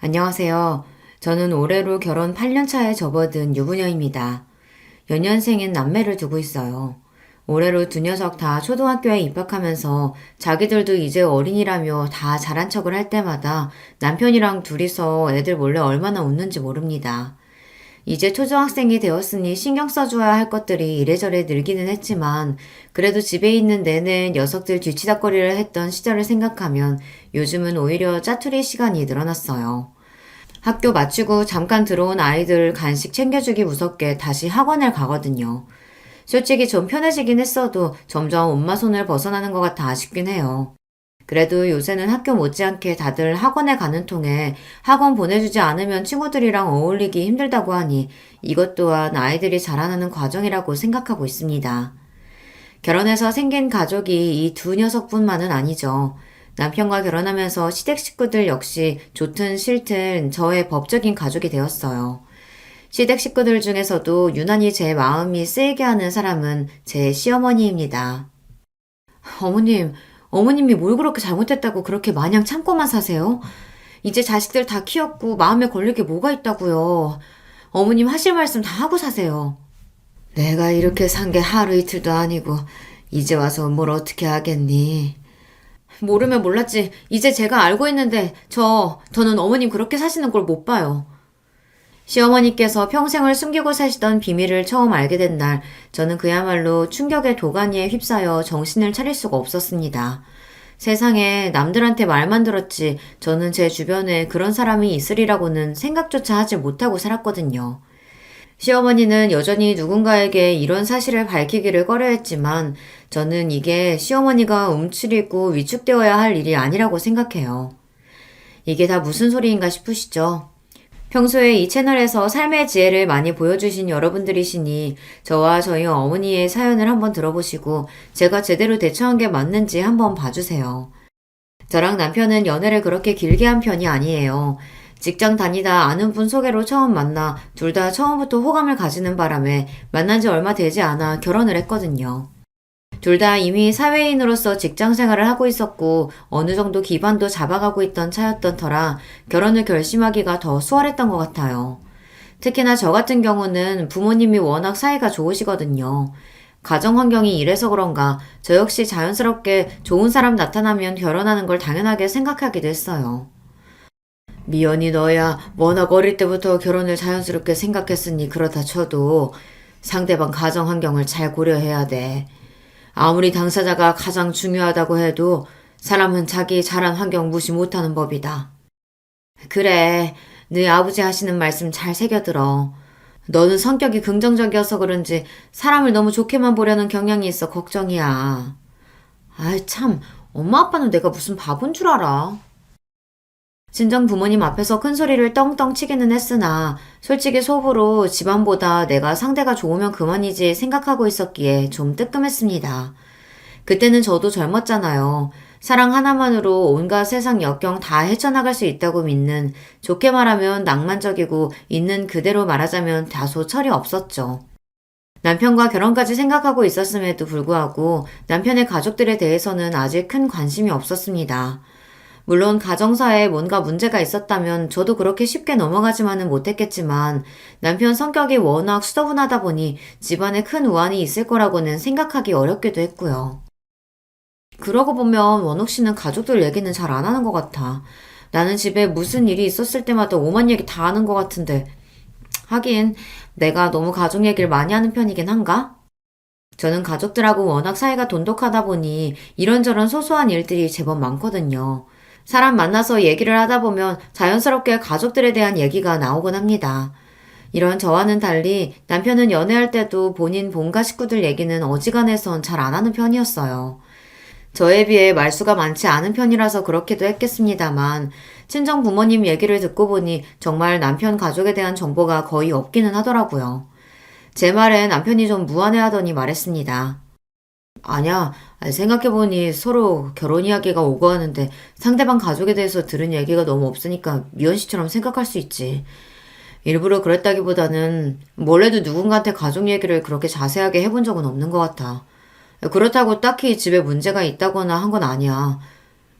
안녕하세요. 저는 올해로 결혼 8년 차에 접어든 유부녀입니다. 연년생인 남매를 두고 있어요. 올해로 두 녀석 다 초등학교에 입학하면서 자기들도 이제 어린이라며 다 잘한 척을 할 때마다 남편이랑 둘이서 애들 몰래 얼마나 웃는지 모릅니다. 이제 초등학생이 되었으니 신경 써줘야 할 것들이 이래저래 늘기는 했지만 그래도 집에 있는 내내 녀석들 뒤치다꺼리를 했던 시절을 생각하면 요즘은 오히려 짜투리 시간이 늘어났어요. 학교 마치고 잠깐 들어온 아이들 간식 챙겨주기 무섭게 다시 학원을 가거든요. 솔직히 좀 편해지긴 했어도 점점 엄마 손을 벗어나는 것 같아 아쉽긴 해요. 그래도 요새는 학교 못지않게 다들 학원에 가는 통에 학원 보내주지 않으면 친구들이랑 어울리기 힘들다고 하니 이것 또한 아이들이 자라나는 과정이라고 생각하고 있습니다. 결혼해서 생긴 가족이 이 두 녀석뿐만은 아니죠. 남편과 결혼하면서 시댁 식구들 역시 좋든 싫든 저의 법적인 가족이 되었어요. 시댁 식구들 중에서도 유난히 제 마음이 쓰이게 하는 사람은 제 시어머니입니다. 어머님, 어머님이 뭘 그렇게 잘못했다고 그렇게 마냥 참고만 사세요? 이제 자식들 다 키웠고 마음에 걸릴 게 뭐가 있다고요. 어머님 하실 말씀 다 하고 사세요. 내가 이렇게 산 게 하루 이틀도 아니고 이제 와서 뭘 어떻게 하겠니? 모르면 몰랐지. 이제 제가 알고 있는데 저는 어머님 그렇게 사시는 걸 못 봐요. 시어머니께서 평생을 숨기고 사시던 비밀을 처음 알게 된 날, 저는 그야말로 충격의 도가니에 휩싸여 정신을 차릴 수가 없었습니다. 세상에 남들한테 말만 들었지 저는 제 주변에 그런 사람이 있으리라고는 생각조차 하지 못하고 살았거든요. 시어머니는 여전히 누군가에게 이런 사실을 밝히기를 꺼려했지만 저는 이게 시어머니가 움츠리고 위축되어야 할 일이 아니라고 생각해요. 이게 다 무슨 소리인가 싶으시죠? 평소에 이 채널에서 삶의 지혜를 많이 보여주신 여러분들이시니 저와 저희 어머니의 사연을 한번 들어보시고 제가 제대로 대처한 게 맞는지 한번 봐주세요. 저랑 남편은 연애를 그렇게 길게 한 편이 아니에요. 직장 다니다 아는 분 소개로 처음 만나 둘 다 처음부터 호감을 가지는 바람에 만난 지 얼마 되지 않아 결혼을 했거든요. 둘 다 이미 사회인으로서 직장 생활을 하고 있었고 어느 정도 기반도 잡아가고 있던 차였던 터라 결혼을 결심하기가 더 수월했던 것 같아요. 특히나 저 같은 경우는 부모님이 워낙 사이가 좋으시거든요. 가정 환경이 이래서 그런가 저 역시 자연스럽게 좋은 사람 나타나면 결혼하는 걸 당연하게 생각하기도 했어요. 미연이 너야 워낙 어릴 때부터 결혼을 자연스럽게 생각했으니 그렇다 쳐도 상대방 가정 환경을 잘 고려해야 돼. 아무리 당사자가 가장 중요하다고 해도 사람은 자기 자란 환경 무시 못하는 법이다. 그래, 네 아버지 하시는 말씀 잘 새겨들어. 너는 성격이 긍정적이어서 그런지 사람을 너무 좋게만 보려는 경향이 있어 걱정이야. 아이 참, 엄마 아빠는 내가 무슨 바본 줄 알아. 친정 부모님 앞에서 큰 소리를 떵떵 치기는 했으나 솔직히 속으로 집안보다 내가 상대가 좋으면 그만이지 생각하고 있었기에 좀 뜨끔했습니다. 그때는 저도 젊었잖아요. 사랑 하나만으로 온갖 세상 역경 다 헤쳐나갈 수 있다고 믿는 좋게 말하면 낭만적이고 있는 그대로 말하자면 다소 철이 없었죠. 남편과 결혼까지 생각하고 있었음에도 불구하고 남편의 가족들에 대해서는 아직 큰 관심이 없었습니다. 물론 가정사에 뭔가 문제가 있었다면 저도 그렇게 쉽게 넘어가지만은 못했겠지만 남편 성격이 워낙 수더분하다 보니 집안에 큰 우환이 있을 거라고는 생각하기 어렵기도 했고요. 그러고 보면 원옥 씨는 가족들 얘기는 잘 안 하는 것 같아. 나는 집에 무슨 일이 있었을 때마다 오만 얘기 다 하는 것 같은데 하긴 내가 너무 가족 얘기를 많이 하는 편이긴 한가? 저는 가족들하고 워낙 사이가 돈독하다 보니 이런저런 소소한 일들이 제법 많거든요. 사람 만나서 얘기를 하다 보면 자연스럽게 가족들에 대한 얘기가 나오곤 합니다. 이런 저와는 달리 남편은 연애할 때도 본인 본가 식구들 얘기는 어지간해선 잘 안 하는 편이었어요. 저에 비해 말수가 많지 않은 편이라서 그렇기도 했겠습니다만 친정 부모님 얘기를 듣고 보니 정말 남편 가족에 대한 정보가 거의 없기는 하더라고요. 제 말에 남편이 좀 무안해하더니 말했습니다. 아니야, 생각해보니 서로 결혼 이야기가 오고 하는데 상대방 가족에 대해서 들은 얘기가 너무 없으니까 미연 씨처럼 생각할 수 있지. 일부러 그랬다기보다는 몰래도 누군가한테 가족 얘기를 그렇게 자세하게 해본 적은 없는 것 같아. 그렇다고 딱히 집에 문제가 있다거나 한 건 아니야.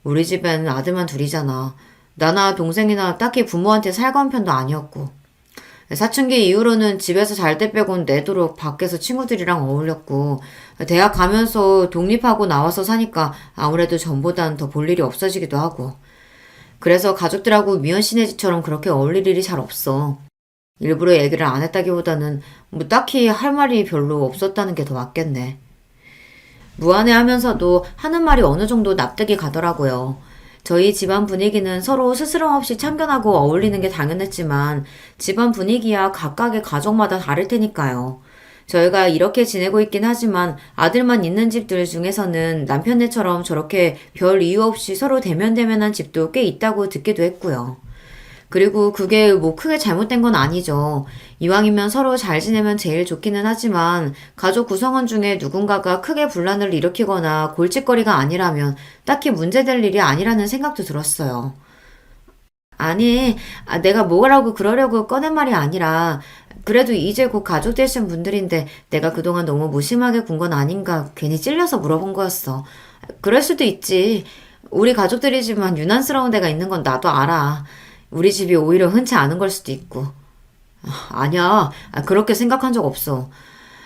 우리 집엔 아들만 둘이잖아. 나나 동생이나 딱히 부모한테 살가운 편도 아니었고. 사춘기 이후로는 집에서 잘 때 빼곤 내도록 밖에서 친구들이랑 어울렸고, 대학 가면서 독립하고 나와서 사니까 아무래도 전보단 더 볼 일이 없어지기도 하고. 그래서 가족들하고 미연씨네 집처럼 그렇게 어울릴 일이 잘 없어. 일부러 얘기를 안 했다기보다는 뭐 딱히 할 말이 별로 없었다는 게 더 맞겠네. 무안해하면서도 하는 말이 어느 정도 납득이 가더라고요. 저희 집안 분위기는 서로 스스럼 없이 참견하고 어울리는 게 당연했지만 집안 분위기야 각각의 가족마다 다를 테니까요. 저희가 이렇게 지내고 있긴 하지만 아들만 있는 집들 중에서는 남편네처럼 저렇게 별 이유 없이 서로 대면대면한 집도 꽤 있다고 듣기도 했고요. 그리고 그게 뭐 크게 잘못된 건 아니죠. 이왕이면 서로 잘 지내면 제일 좋기는 하지만 가족 구성원 중에 누군가가 크게 분란을 일으키거나 골칫거리가 아니라면 딱히 문제될 일이 아니라는 생각도 들었어요. 아니, 내가 뭐라고 그러려고 꺼낸 말이 아니라 그래도 이제 곧 가족 되신 분들인데 내가 그동안 너무 무심하게 군 건 아닌가 괜히 찔려서 물어본 거였어. 그럴 수도 있지. 우리 가족들이지만 유난스러운 데가 있는 건 나도 알아. 우리 집이 오히려 흔치 않은 걸 수도 있고. 아니야. 그렇게 생각한 적 없어.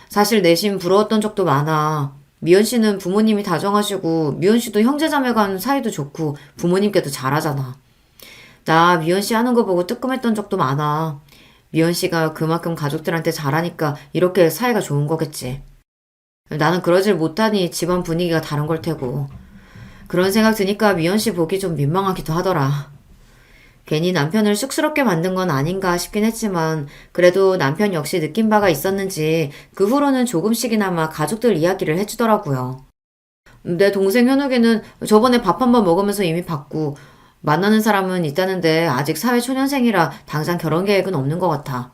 사실 내심 부러웠던 적도 많아. 미연 씨는 부모님이 다정하시고 미연 씨도 형제자매 간 사이도 좋고 부모님께도 잘하잖아. 나 미연 씨 하는 거 보고 뜨끔했던 적도 많아. 미연 씨가 그만큼 가족들한테 잘하니까 이렇게 사이가 좋은 거겠지. 나는 그러질 못하니 집안 분위기가 다른 걸 테고. 그런 생각 드니까 미연 씨 보기 좀 민망하기도 하더라. 괜히 남편을 쑥스럽게 만든 건 아닌가 싶긴 했지만 그래도 남편 역시 느낀 바가 있었는지 그 후로는 조금씩이나마 가족들 이야기를 해주더라고요. 내 동생 현욱이는 저번에 밥 한 번 먹으면서 이미 봤고 만나는 사람은 있다는데 아직 사회초년생이라 당장 결혼 계획은 없는 것 같아.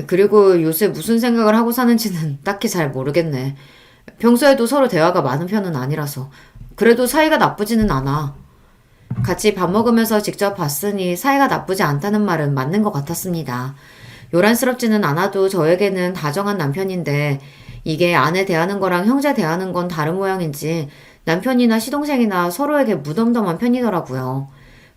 그리고 요새 무슨 생각을 하고 사는지는 딱히 잘 모르겠네. 평소에도 서로 대화가 많은 편은 아니라서. 그래도 사이가 나쁘지는 않아. 같이 밥 먹으면서 직접 봤으니 사이가 나쁘지 않다는 말은 맞는 것 같았습니다. 요란스럽지는 않아도 저에게는 다정한 남편인데 이게 아내 대하는 거랑 형제 대하는 건 다른 모양인지 남편이나 시동생이나 서로에게 무덤덤한 편이더라고요.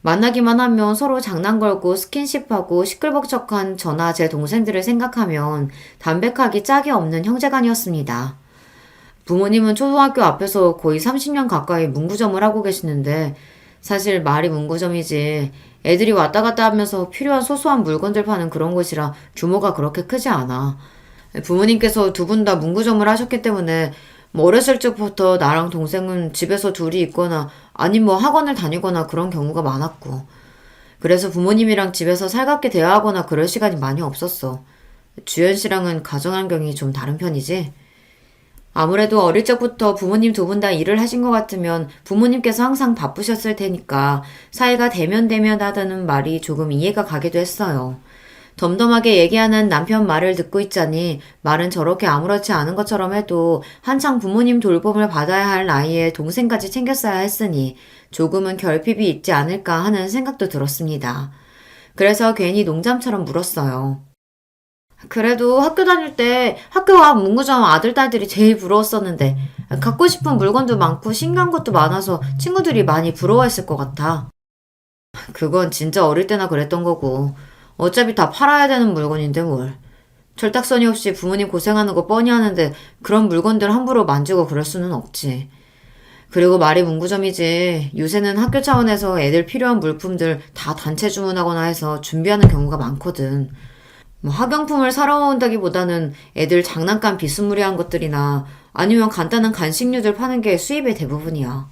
만나기만 하면 서로 장난 걸고 스킨십하고 시끌벅적한 저나 제 동생들을 생각하면 담백하기 짝이 없는 형제간이었습니다. 부모님은 초등학교 앞에서 거의 30년 가까이 문구점을 하고 계시는데 사실 말이 문구점이지 애들이 왔다 갔다 하면서 필요한 소소한 물건들 파는 그런 곳이라 규모가 그렇게 크지 않아. 부모님께서 두 분 다 문구점을 하셨기 때문에 뭐 어렸을 적부터 나랑 동생은 집에서 둘이 있거나 아님 뭐 학원을 다니거나 그런 경우가 많았고 그래서 부모님이랑 집에서 살갑게 대화하거나 그럴 시간이 많이 없었어. 주연 씨랑은 가정환경이 좀 다른 편이지? 아무래도 어릴 적부터 부모님 두 분 다 일을 하신 것 같으면 부모님께서 항상 바쁘셨을 테니까 사이가 대면대면하다는 말이 조금 이해가 가기도 했어요. 덤덤하게 얘기하는 남편 말을 듣고 있자니 말은 저렇게 아무렇지 않은 것처럼 해도 한창 부모님 돌봄을 받아야 할 나이에 동생까지 챙겼어야 했으니 조금은 결핍이 있지 않을까 하는 생각도 들었습니다. 그래서 괜히 농담처럼 물었어요. 그래도 학교 다닐 때 학교 앞 문구점 아들, 딸들이 제일 부러웠었는데 갖고 싶은 물건도 많고 신기한 것도 많아서 친구들이 많이 부러워했을 것 같아. 그건 진짜 어릴 때나 그랬던 거고 어차피 다 팔아야 되는 물건인데 뭘. 철딱서니 없이 부모님 고생하는 거 뻔히 하는데 그런 물건들 함부로 만지고 그럴 수는 없지. 그리고 말이 문구점이지 요새는 학교 차원에서 애들 필요한 물품들 다 단체 주문하거나 해서 준비하는 경우가 많거든. 뭐 학용품을 사러 온다기보다는 애들 장난감 비스무리한 것들이나 아니면 간단한 간식류들 파는 게 수입의 대부분이야.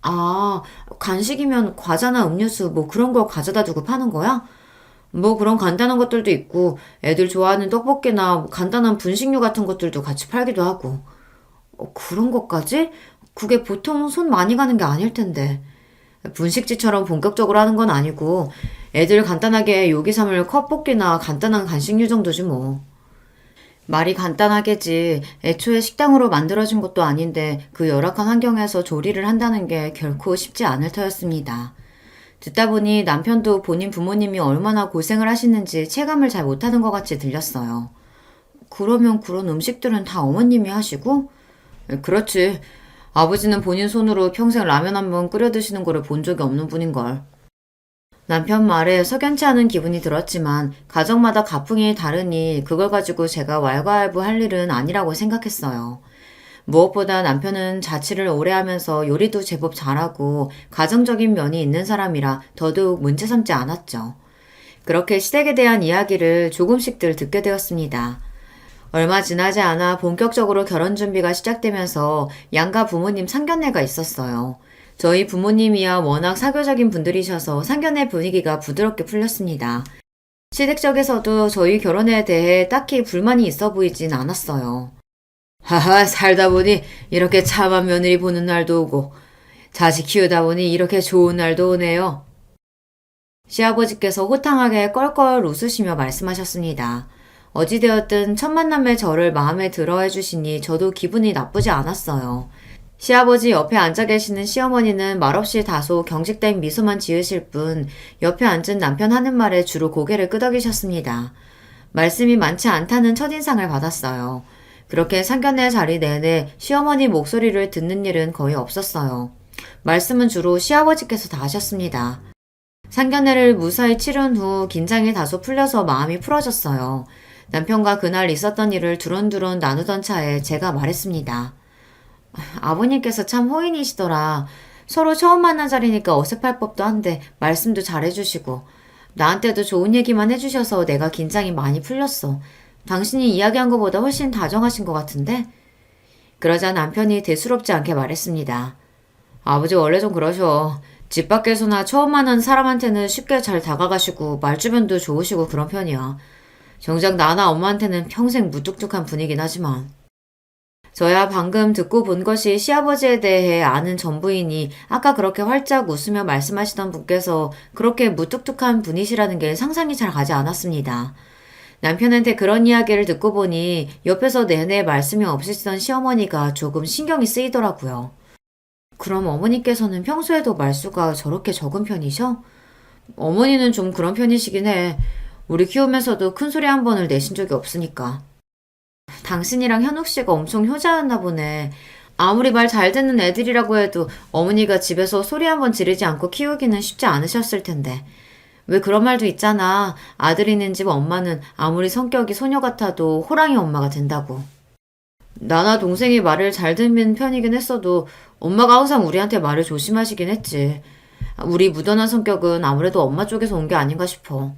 아, 간식이면 과자나 음료수 뭐 그런 거 가져다 두고 파는 거야? 뭐 그런 간단한 것들도 있고 애들 좋아하는 떡볶이나 뭐 간단한 분식류 같은 것들도 같이 팔기도 하고. 그런 것까지? 그게 보통 손 많이 가는 게 아닐 텐데. 분식집처럼 본격적으로 하는 건 아니고 애들 간단하게 요기 삼을 컵볶이나 간단한 간식류 정도지 뭐. 말이 간단하겠지. 애초에 식당으로 만들어진 것도 아닌데 그 열악한 환경에서 조리를 한다는 게 결코 쉽지 않을 터였습니다. 듣다 보니 남편도 본인 부모님이 얼마나 고생을 하시는지 체감을 잘 못하는 것 같이 들렸어요. 그러면 그런 음식들은 다 어머님이 하시고? 그렇지. 아버지는 본인 손으로 평생 라면 한 번 끓여 드시는 거를 본 적이 없는 분인걸. 남편 말에 석연치 않은 기분이 들었지만 가정마다 가풍이 다르니 그걸 가지고 제가 왈가왈부할 일은 아니라고 생각했어요. 무엇보다 남편은 자취를 오래 하면서 요리도 제법 잘하고 가정적인 면이 있는 사람이라 더더욱 문제 삼지 않았죠. 그렇게 시댁에 대한 이야기를 조금씩들 듣게 되었습니다. 얼마 지나지 않아 본격적으로 결혼 준비가 시작되면서 양가 부모님 상견례가 있었어요. 저희 부모님이야 워낙 사교적인 분들이셔서 상견례 분위기가 부드럽게 풀렸습니다. 시댁 쪽에서도 저희 결혼에 대해 딱히 불만이 있어 보이진 않았어요. 하하, 살다 보니 이렇게 참한 며느리 보는 날도 오고 자식 키우다 보니 이렇게 좋은 날도 오네요. 시아버지께서 호탕하게 껄껄 웃으시며 말씀하셨습니다. 어찌되었든 첫 만남에 저를 마음에 들어 해주시니 저도 기분이 나쁘지 않았어요. 시아버지 옆에 앉아 계시는 시어머니는 말없이 다소 경직된 미소만 지으실 뿐 옆에 앉은 남편 하는 말에 주로 고개를 끄덕이셨습니다. 말씀이 많지 않다는 첫인상을 받았어요. 그렇게 상견례 자리 내내 시어머니 목소리를 듣는 일은 거의 없었어요. 말씀은 주로 시아버지께서 다 하셨습니다. 상견례를 무사히 치른 후 긴장이 다소 풀려서 마음이 풀어졌어요. 남편과 그날 있었던 일을 두런두런 나누던 차에 제가 말했습니다. 아버님께서 참 호인이시더라. 서로 처음 만난 자리니까 어색할 법도 한데 말씀도 잘해주시고 나한테도 좋은 얘기만 해주셔서 내가 긴장이 많이 풀렸어. 당신이 이야기한 것보다 훨씬 다정하신 것 같은데? 그러자 남편이 대수롭지 않게 말했습니다. 아버지 원래 좀 그러셔. 집 밖에서나 처음 만난 사람한테는 쉽게 잘 다가가시고 말주변도 좋으시고 그런 편이야. 정작 나나 엄마한테는 평생 무뚝뚝한 분이긴 하지만. 저야 방금 듣고 본 것이 시아버지에 대해 아는 전부이니 아까 그렇게 활짝 웃으며 말씀하시던 분께서 그렇게 무뚝뚝한 분이시라는 게 상상이 잘 가지 않았습니다. 남편한테 그런 이야기를 듣고 보니 옆에서 내내 말씀이 없으시던 시어머니가 조금 신경이 쓰이더라고요. 그럼 어머니께서는 평소에도 말수가 저렇게 적은 편이셔? 어머니는 좀 그런 편이시긴 해. 우리 키우면서도 큰 소리 한 번을 내신 적이 없으니까. 당신이랑 현욱 씨가 엄청 효자였나 보네. 아무리 말 잘 듣는 애들이라고 해도 어머니가 집에서 소리 한 번 지르지 않고 키우기는 쉽지 않으셨을 텐데. 왜 그런 말도 있잖아. 아들 있는 집 엄마는 아무리 성격이 소녀 같아도 호랑이 엄마가 된다고. 나나 동생이 말을 잘 듣는 편이긴 했어도 엄마가 항상 우리한테 말을 조심하시긴 했지. 우리 무던한 성격은 아무래도 엄마 쪽에서 온 게 아닌가 싶어.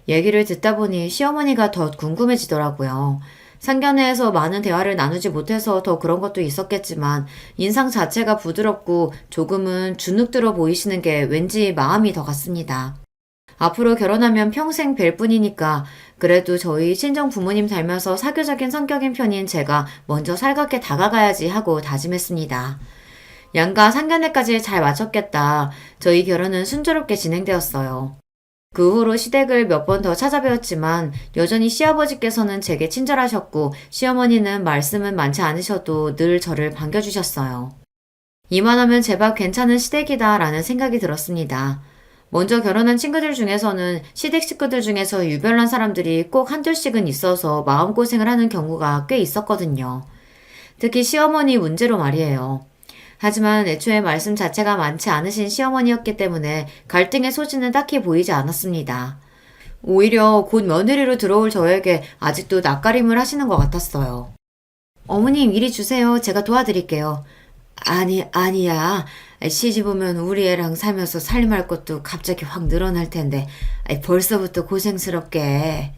얘기를 듣다 보니 시어머니가 더 궁금해지더라고요. 상견례에서 많은 대화를 나누지 못해서 더 그런 것도 있었겠지만 인상 자체가 부드럽고 조금은 주눅 들어 보이시는 게 왠지 마음이 더 갔습니다. 앞으로 결혼하면 평생 뵐 뿐이니까 그래도 저희 친정 부모님 닮아서 사교적인 성격인 편인 제가 먼저 살갑게 다가가야지 하고 다짐했습니다. 양가 상견례까지 잘 마쳤겠다. 저희 결혼은 순조롭게 진행되었어요. 그 후로 시댁을 몇 번 더 찾아뵈었지만 여전히 시아버지께서는 제게 친절하셨고 시어머니는 말씀은 많지 않으셔도 늘 저를 반겨주셨어요. 이만하면 제법 괜찮은 시댁이다 라는 생각이 들었습니다. 먼저 결혼한 친구들 중에서는 시댁 식구들 중에서 유별난 사람들이 꼭 한둘씩은 있어서 마음고생을 하는 경우가 꽤 있었거든요. 특히 시어머니 문제로 말이에요. 하지만 애초에 말씀 자체가 많지 않으신 시어머니였기 때문에 갈등의 소지는 딱히 보이지 않았습니다. 오히려 곧 며느리로 들어올 저에게 아직도 낯가림을 하시는 것 같았어요. 어머님 이리 주세요. 제가 도와드릴게요. 아니야. 시집 오면 우리 애랑 살면서 살림할 것도 갑자기 확 늘어날 텐데 벌써부터 고생스럽게.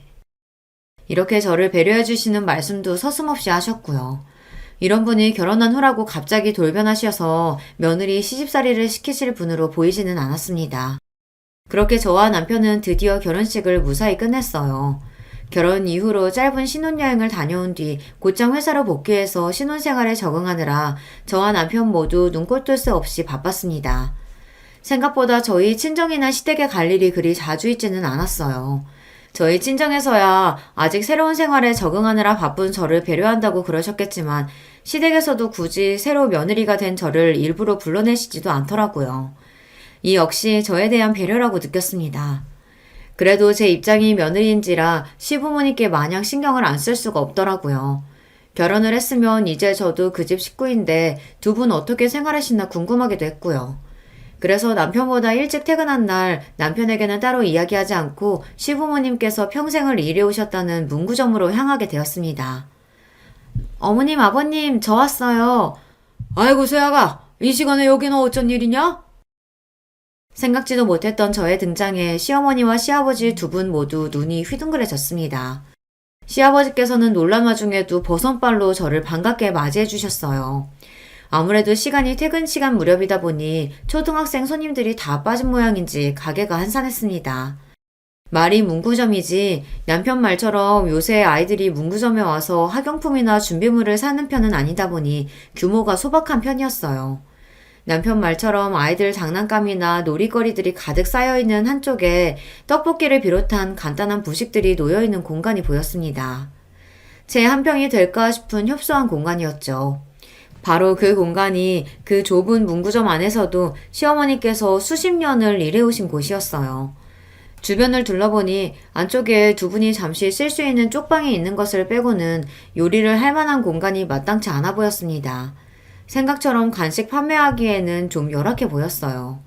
이렇게 저를 배려해 주시는 말씀도 서슴없이 하셨고요. 이런 분이 결혼한 후라고 갑자기 돌변하셔서 며느리 시집살이를 시키실 분으로 보이지는 않았습니다. 그렇게 저와 남편은 드디어 결혼식을 무사히 끝냈어요. 결혼 이후로 짧은 신혼여행을 다녀온 뒤 곧장 회사로 복귀해서 신혼생활에 적응하느라 저와 남편 모두 눈꼴 뜰 새 없이 바빴습니다. 생각보다 저희 친정이나 시댁에 갈 일이 그리 자주 있지는 않았어요. 저희 친정에서야 아직 새로운 생활에 적응하느라 바쁜 저를 배려한다고 그러셨겠지만 시댁에서도 굳이 새로 며느리가 된 저를 일부러 불러내시지도 않더라고요. 이 역시 저에 대한 배려라고 느꼈습니다. 그래도 제 입장이 며느리인지라 시부모님께 마냥 신경을 안 쓸 수가 없더라고요. 결혼을 했으면 이제 저도 그 집 식구인데 두 분 어떻게 생활하시나 궁금하기도 했고요. 그래서 남편보다 일찍 퇴근한 날 남편에게는 따로 이야기하지 않고 시부모님께서 평생을 일해오셨다는 문구점으로 향하게 되었습니다. 어머님, 아버님, 저 왔어요. 아이고, 세아가, 이 시간에 여기는 어쩐 일이냐? 생각지도 못했던 저의 등장에 시어머니와 시아버지 두 분 모두 눈이 휘둥그레졌습니다. 시아버지께서는 놀란 와중에도 버선발로 저를 반갑게 맞이해 주셨어요. 아무래도 시간이 퇴근 시간 무렵이다 보니 초등학생 손님들이 다 빠진 모양인지 가게가 한산했습니다. 말이 문구점이지 남편 말처럼 요새 아이들이 문구점에 와서 학용품이나 준비물을 사는 편은 아니다 보니 규모가 소박한 편이었어요. 남편 말처럼 아이들 장난감이나 놀이거리들이 가득 쌓여있는 한쪽에 떡볶이를 비롯한 간단한 부식들이 놓여있는 공간이 보였습니다. 제 한 평이 될까 싶은 협소한 공간이었죠. 바로 그 공간이 그 좁은 문구점 안에서도 시어머니께서 수십 년을 일해오신 곳이었어요. 주변을 둘러보니 안쪽에 두 분이 잠시 쉴 수 있는 쪽방이 있는 것을 빼고는 요리를 할 만한 공간이 마땅치 않아 보였습니다. 생각처럼 간식 판매하기에는 좀 열악해 보였어요.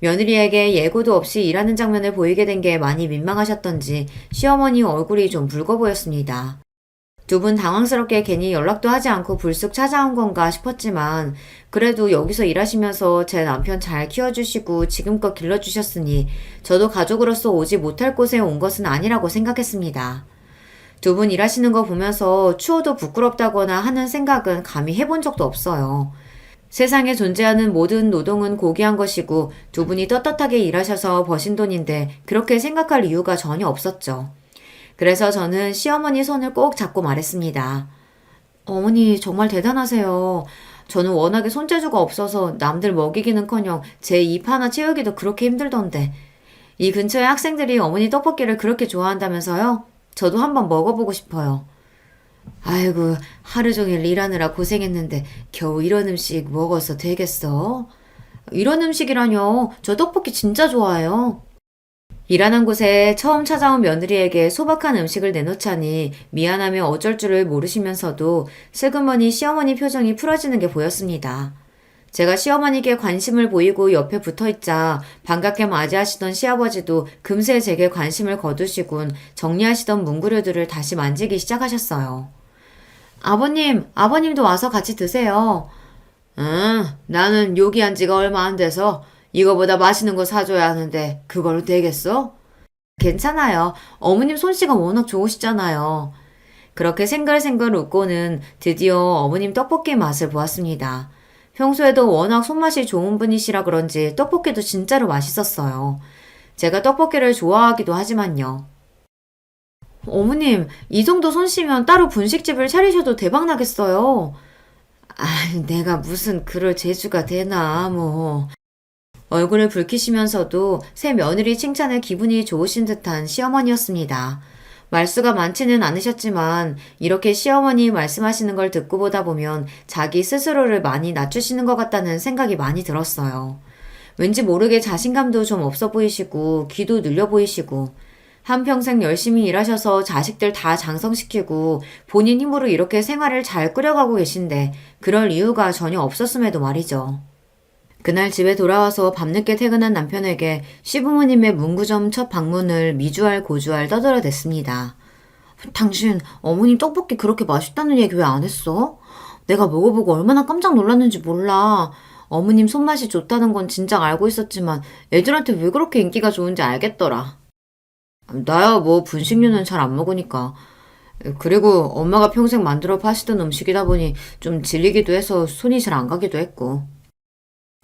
며느리에게 예고도 없이 일하는 장면을 보이게 된 게 많이 민망하셨던지 시어머니 얼굴이 좀 붉어 보였습니다. 두 분 당황스럽게 괜히 연락도 하지 않고 불쑥 찾아온 건가 싶었지만 그래도 여기서 일하시면서 제 남편 잘 키워주시고 지금껏 길러주셨으니 저도 가족으로서 오지 못할 곳에 온 것은 아니라고 생각했습니다. 두 분 일하시는 거 보면서 추워도 부끄럽다거나 하는 생각은 감히 해본 적도 없어요. 세상에 존재하는 모든 노동은 고귀한 것이고 두 분이 떳떳하게 일하셔서 버신 돈인데 그렇게 생각할 이유가 전혀 없었죠. 그래서 저는 시어머니 손을 꼭 잡고 말했습니다. 어머니 정말 대단하세요. 저는 워낙에 손재주가 없어서 남들 먹이기는커녕 제 입 하나 채우기도 그렇게 힘들던데. 이 근처의 학생들이 어머니 떡볶이를 그렇게 좋아한다면서요? 저도 한번 먹어보고 싶어요. 아이고, 하루 종일 일하느라 고생했는데 겨우 이런 음식 먹어서 되겠어? 이런 음식이라뇨. 저 떡볶이 진짜 좋아해요. 일하는 곳에 처음 찾아온 며느리에게 소박한 음식을 내놓자니 미안하며 어쩔 줄을 모르시면서도 슬그머니 시어머니 표정이 풀어지는 게 보였습니다. 제가 시어머니께 관심을 보이고 옆에 붙어있자 반갑게 맞이하시던 시아버지도 금세 제게 관심을 거두시곤 정리하시던 문구류들을 다시 만지기 시작하셨어요. 아버님도 와서 같이 드세요. 응, 나는 요기한 지가 얼마 안 돼서 이거보다 맛있는 거 사줘야 하는데 그걸로 되겠어? 괜찮아요. 어머님 솜씨가 워낙 좋으시잖아요. 그렇게 생글생글 웃고는 드디어 어머님 떡볶이 맛을 보았습니다. 평소에도 워낙 손맛이 좋은 분이시라 그런지 떡볶이도 진짜로 맛있었어요. 제가 떡볶이를 좋아하기도 하지만요. 어머님, 이 정도 솜씨면 따로 분식집을 차리셔도 대박 나겠어요. 아, 내가 무슨 그럴 재주가 되나, 뭐. 얼굴을 붉히시면서도 새 며느리 칭찬에 기분이 좋으신 듯한 시어머니였습니다. 말수가 많지는 않으셨지만 이렇게 시어머니 말씀하시는 걸 듣고 보다 보면 자기 스스로를 많이 낮추시는 것 같다는 생각이 많이 들었어요. 왠지 모르게 자신감도 좀 없어 보이시고 귀도 눌려 보이시고 한평생 열심히 일하셔서 자식들 다 장성시키고 본인 힘으로 이렇게 생활을 잘 꾸려가고 계신데 그럴 이유가 전혀 없었음에도 말이죠. 그날 집에 돌아와서 밤늦게 퇴근한 남편에게 시부모님의 문구점 첫 방문을 미주알 고주알 떠들어댔습니다. 당신 어머님 떡볶이 그렇게 맛있다는 얘기 왜 안 했어? 내가 먹어보고 얼마나 깜짝 놀랐는지 몰라. 어머님 손맛이 좋다는 건 진작 알고 있었지만 애들한테 왜 그렇게 인기가 좋은지 알겠더라. 나야 뭐 분식류는 잘 안 먹으니까. 그리고 엄마가 평생 만들어 파시던 음식이다 보니 좀 질리기도 해서 손이 잘 안 가기도 했고.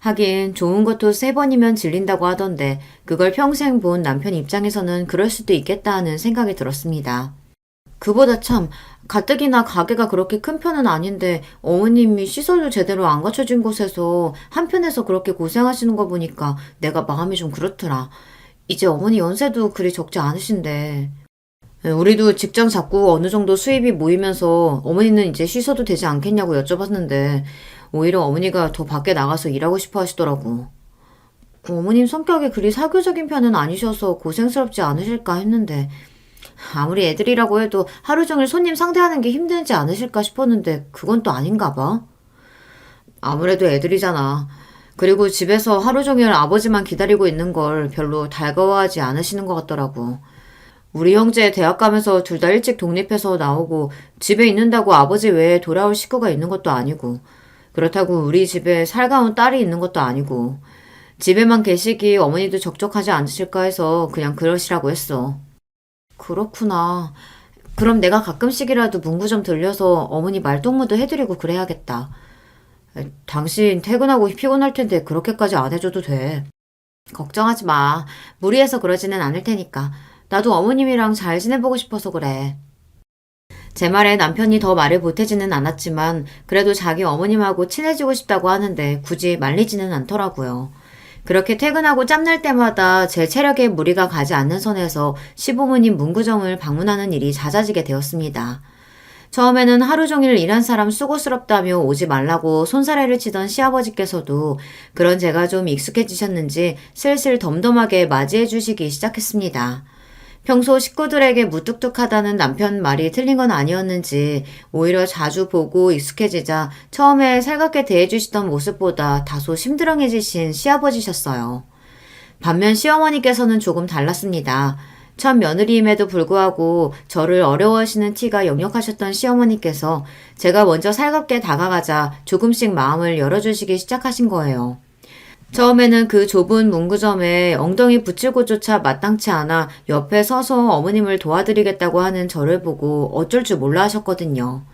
하긴 좋은 것도 3번이면 질린다고 하던데 그걸 평생 본 남편 입장에서는 그럴 수도 있겠다 하는 생각이 들었습니다. 그보다 참 가뜩이나 가게가 그렇게 큰 편은 아닌데 어머님이 시설도 제대로 안 갖춰진 곳에서 한편에서 그렇게 고생하시는 거 보니까 내가 마음이 좀 그렇더라. 이제 어머니 연세도 그리 적지 않으신데. 우리도 직장 잡고 어느 정도 수입이 모이면서 어머니는 이제 쉬셔도 되지 않겠냐고 여쭤봤는데 오히려 어머니가 더 밖에 나가서 일하고 싶어 하시더라고. 어머님 성격이 그리 사교적인 편은 아니셔서 고생스럽지 않으실까 했는데 아무리 애들이라고 해도 하루 종일 손님 상대하는 게 힘들지 않으실까 싶었는데 그건 또 아닌가 봐. 아무래도 애들이잖아. 그리고 집에서 하루 종일 아버지만 기다리고 있는 걸 별로 달가워하지 않으시는 것 같더라고. 우리 형제 대학 가면서 둘 다 일찍 독립해서 나오고 집에 있는다고 아버지 외에 돌아올 식구가 있는 것도 아니고 그렇다고 우리 집에 살가운 딸이 있는 것도 아니고 집에만 계시기 어머니도 적적하지 않으실까 해서 그냥 그러시라고 했어. 그렇구나. 그럼 내가 가끔씩이라도 문구 좀 들려서 어머니 말동무도 해드리고 그래야겠다. 당신 퇴근하고 피곤할 텐데 그렇게까지 안 해줘도 돼. 걱정하지 마. 무리해서 그러지는 않을 테니까. 나도 어머님이랑 잘 지내보고 싶어서 그래. 제 말에 남편이 더 말을 보태지는 않았지만 그래도 자기 어머님하고 친해지고 싶다고 하는데 굳이 말리지는 않더라고요. 그렇게 퇴근하고 짬날 때마다 제 체력에 무리가 가지 않는 선에서 시부모님 문구점을 방문하는 일이 잦아지게 되었습니다. 처음에는 하루 종일 일한 사람 수고스럽다며 오지 말라고 손사래를 치던 시아버지께서도 그런 제가 좀 익숙해지셨는지 슬슬 덤덤하게 맞이해 주시기 시작했습니다. 평소 식구들에게 무뚝뚝하다는 남편 말이 틀린 건 아니었는지 오히려 자주 보고 익숙해지자 처음에 살갑게 대해주시던 모습보다 다소 심드렁해지신 시아버지셨어요. 반면 시어머니께서는 조금 달랐습니다. 첫 며느리임에도 불구하고 저를 어려워하시는 티가 역력하셨던 시어머니께서 제가 먼저 살갑게 다가가자 조금씩 마음을 열어주시기 시작하신 거예요. 처음에는 그 좁은 문구점에 엉덩이 붙일 곳조차 마땅치 않아 옆에 서서 어머님을 도와드리겠다고 하는 저를 보고 어쩔 줄 몰라 하셨거든요.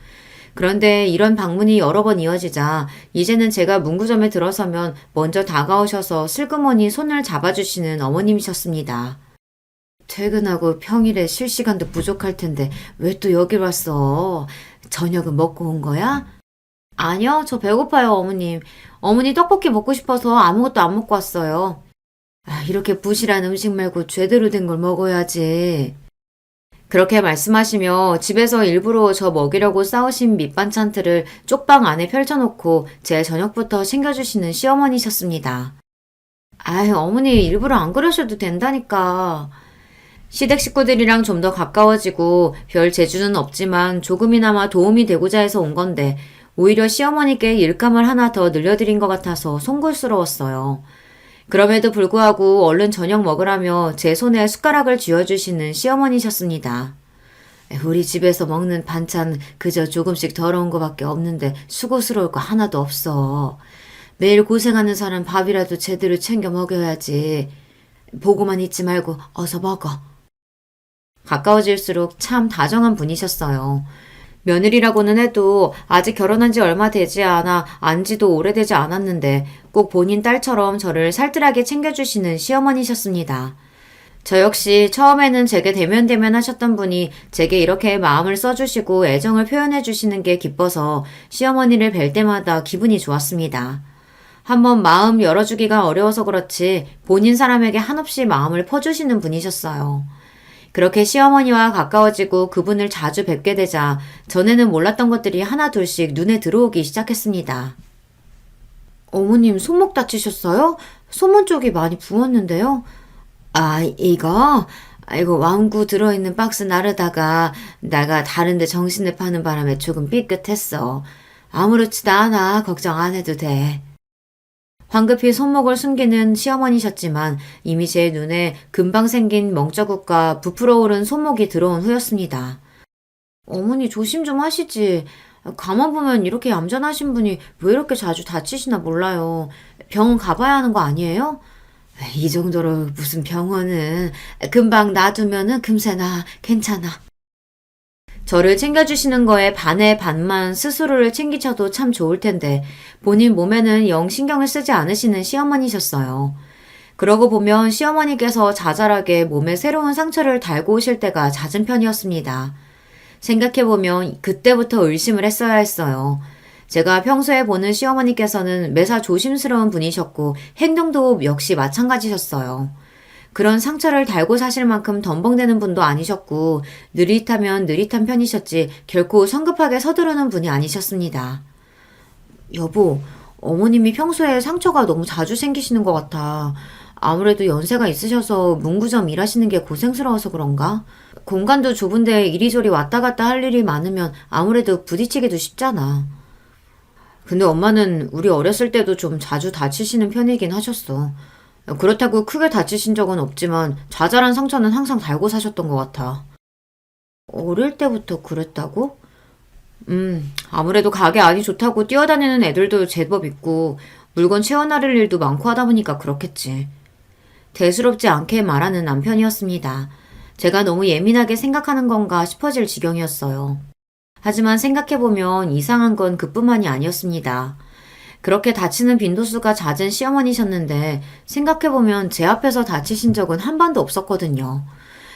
그런데 이런 방문이 여러 번 이어지자 이제는 제가 문구점에 들어서면 먼저 다가오셔서 슬그머니 손을 잡아주시는 어머님이셨습니다. 퇴근하고 평일에 쉴 시간도 부족할 텐데 왜 또 여기 왔어? 저녁은 먹고 온 거야? 아니요, 저 배고파요, 어머님. 어머니 떡볶이 먹고 싶어서 아무것도 안 먹고 왔어요. 이렇게 부실한 음식 말고 제대로 된 걸 먹어야지. 그렇게 말씀하시며 집에서 일부러 저 먹이려고 싸우신 밑반찬들을 쪽방 안에 펼쳐놓고 제 저녁부터 챙겨주시는 시어머니셨습니다. 어머니 일부러 안 그러셔도 된다니까. 시댁 식구들이랑 좀 더 가까워지고 별 재주는 없지만 조금이나마 도움이 되고자 해서 온 건데 오히려 시어머니께 일감을 하나 더 늘려드린 것 같아서 송구스러웠어요. 그럼에도 불구하고 얼른 저녁 먹으라며 제 손에 숟가락을 쥐어주시는 시어머니셨습니다. 우리 집에서 먹는 반찬 그저 조금씩 더러운 거밖에 없는데 수고스러울 거 하나도 없어. 매일 고생하는 사람 밥이라도 제대로 챙겨 먹여야지. 보고만 있지 말고 어서 먹어. 가까워질수록 참 다정한 분이셨어요. 며느리라고는 해도 아직 결혼한 지 얼마 되지 않아 안지도 오래되지 않았는데 꼭 본인 딸처럼 저를 살뜰하게 챙겨주시는 시어머니셨습니다. 저 역시 처음에는 제게 대면대면 하셨던 분이 제게 이렇게 마음을 써주시고 애정을 표현해 주시는 게 기뻐서 시어머니를 뵐 때마다 기분이 좋았습니다. 한번 마음 열어주기가 어려워서 그렇지 본인 사람에게 한없이 마음을 퍼주시는 분이셨어요. 그렇게 시어머니와 가까워지고 그분을 자주 뵙게 되자 전에는 몰랐던 것들이 하나둘씩 눈에 들어오기 시작했습니다. 어머님 손목 다치셨어요? 손문 쪽이 많이 부었는데요. 이거? 이거 왕구 들어있는 박스 나르다가 내가 다른데 정신을 파는 바람에 조금 삐끗했어. 아무렇지도 않아. 걱정 안 해도 돼. 황급히 손목을 숨기는 시어머니셨지만 이미 제 눈에 금방 생긴 멍자국과 부풀어 오른 손목이 들어온 후였습니다. 어머니 조심 좀 하시지. 가만 보면 이렇게 얌전하신 분이 왜 이렇게 자주 다치시나 몰라요. 병원 가봐야 하는 거 아니에요? 이 정도로 무슨 병원은 금방 놔두면은 금세 나 괜찮아. 저를 챙겨주시는 거에 반에 반만 스스로를 챙기셔도 참 좋을 텐데 본인 몸에는 영 신경을 쓰지 않으시는 시어머니셨어요. 그러고 보면 시어머니께서 자잘하게 몸에 새로운 상처를 달고 오실 때가 잦은 편이었습니다. 생각해보면 그때부터 의심을 했어야 했어요. 제가 평소에 보는 시어머니께서는 매사 조심스러운 분이셨고 행동도 역시 마찬가지셨어요. 그런 상처를 달고 사실 만큼 덤벙대는 분도 아니셨고 느릿하면 느릿한 편이셨지 결코 성급하게 서두르는 분이 아니셨습니다. 여보, 어머님이 평소에 상처가 너무 자주 생기시는 것 같아. 아무래도 연세가 있으셔서 문구점 일하시는 게 고생스러워서 그런가? 공간도 좁은데 이리저리 왔다 갔다 할 일이 많으면 아무래도 부딪히기도 쉽잖아. 근데 엄마는 우리 어렸을 때도 좀 자주 다치시는 편이긴 하셨어. 그렇다고 크게 다치신 적은 없지만 자잘한 상처는 항상 달고 사셨던 것 같아. 어릴 때부터 그랬다고? 아무래도 가게 안이 좋다고 뛰어다니는 애들도 제법 있고 물건 채워나를 일도 많고 하다 보니까 그렇겠지. 대수롭지 않게 말하는 남편이었습니다. 제가 너무 예민하게 생각하는 건가 싶어질 지경이었어요. 하지만 생각해보면 이상한 건 그뿐만이 아니었습니다. 그렇게 다치는 빈도수가 잦은 시어머니셨는데 생각해보면 제 앞에서 다치신 적은 한 번도 없었거든요.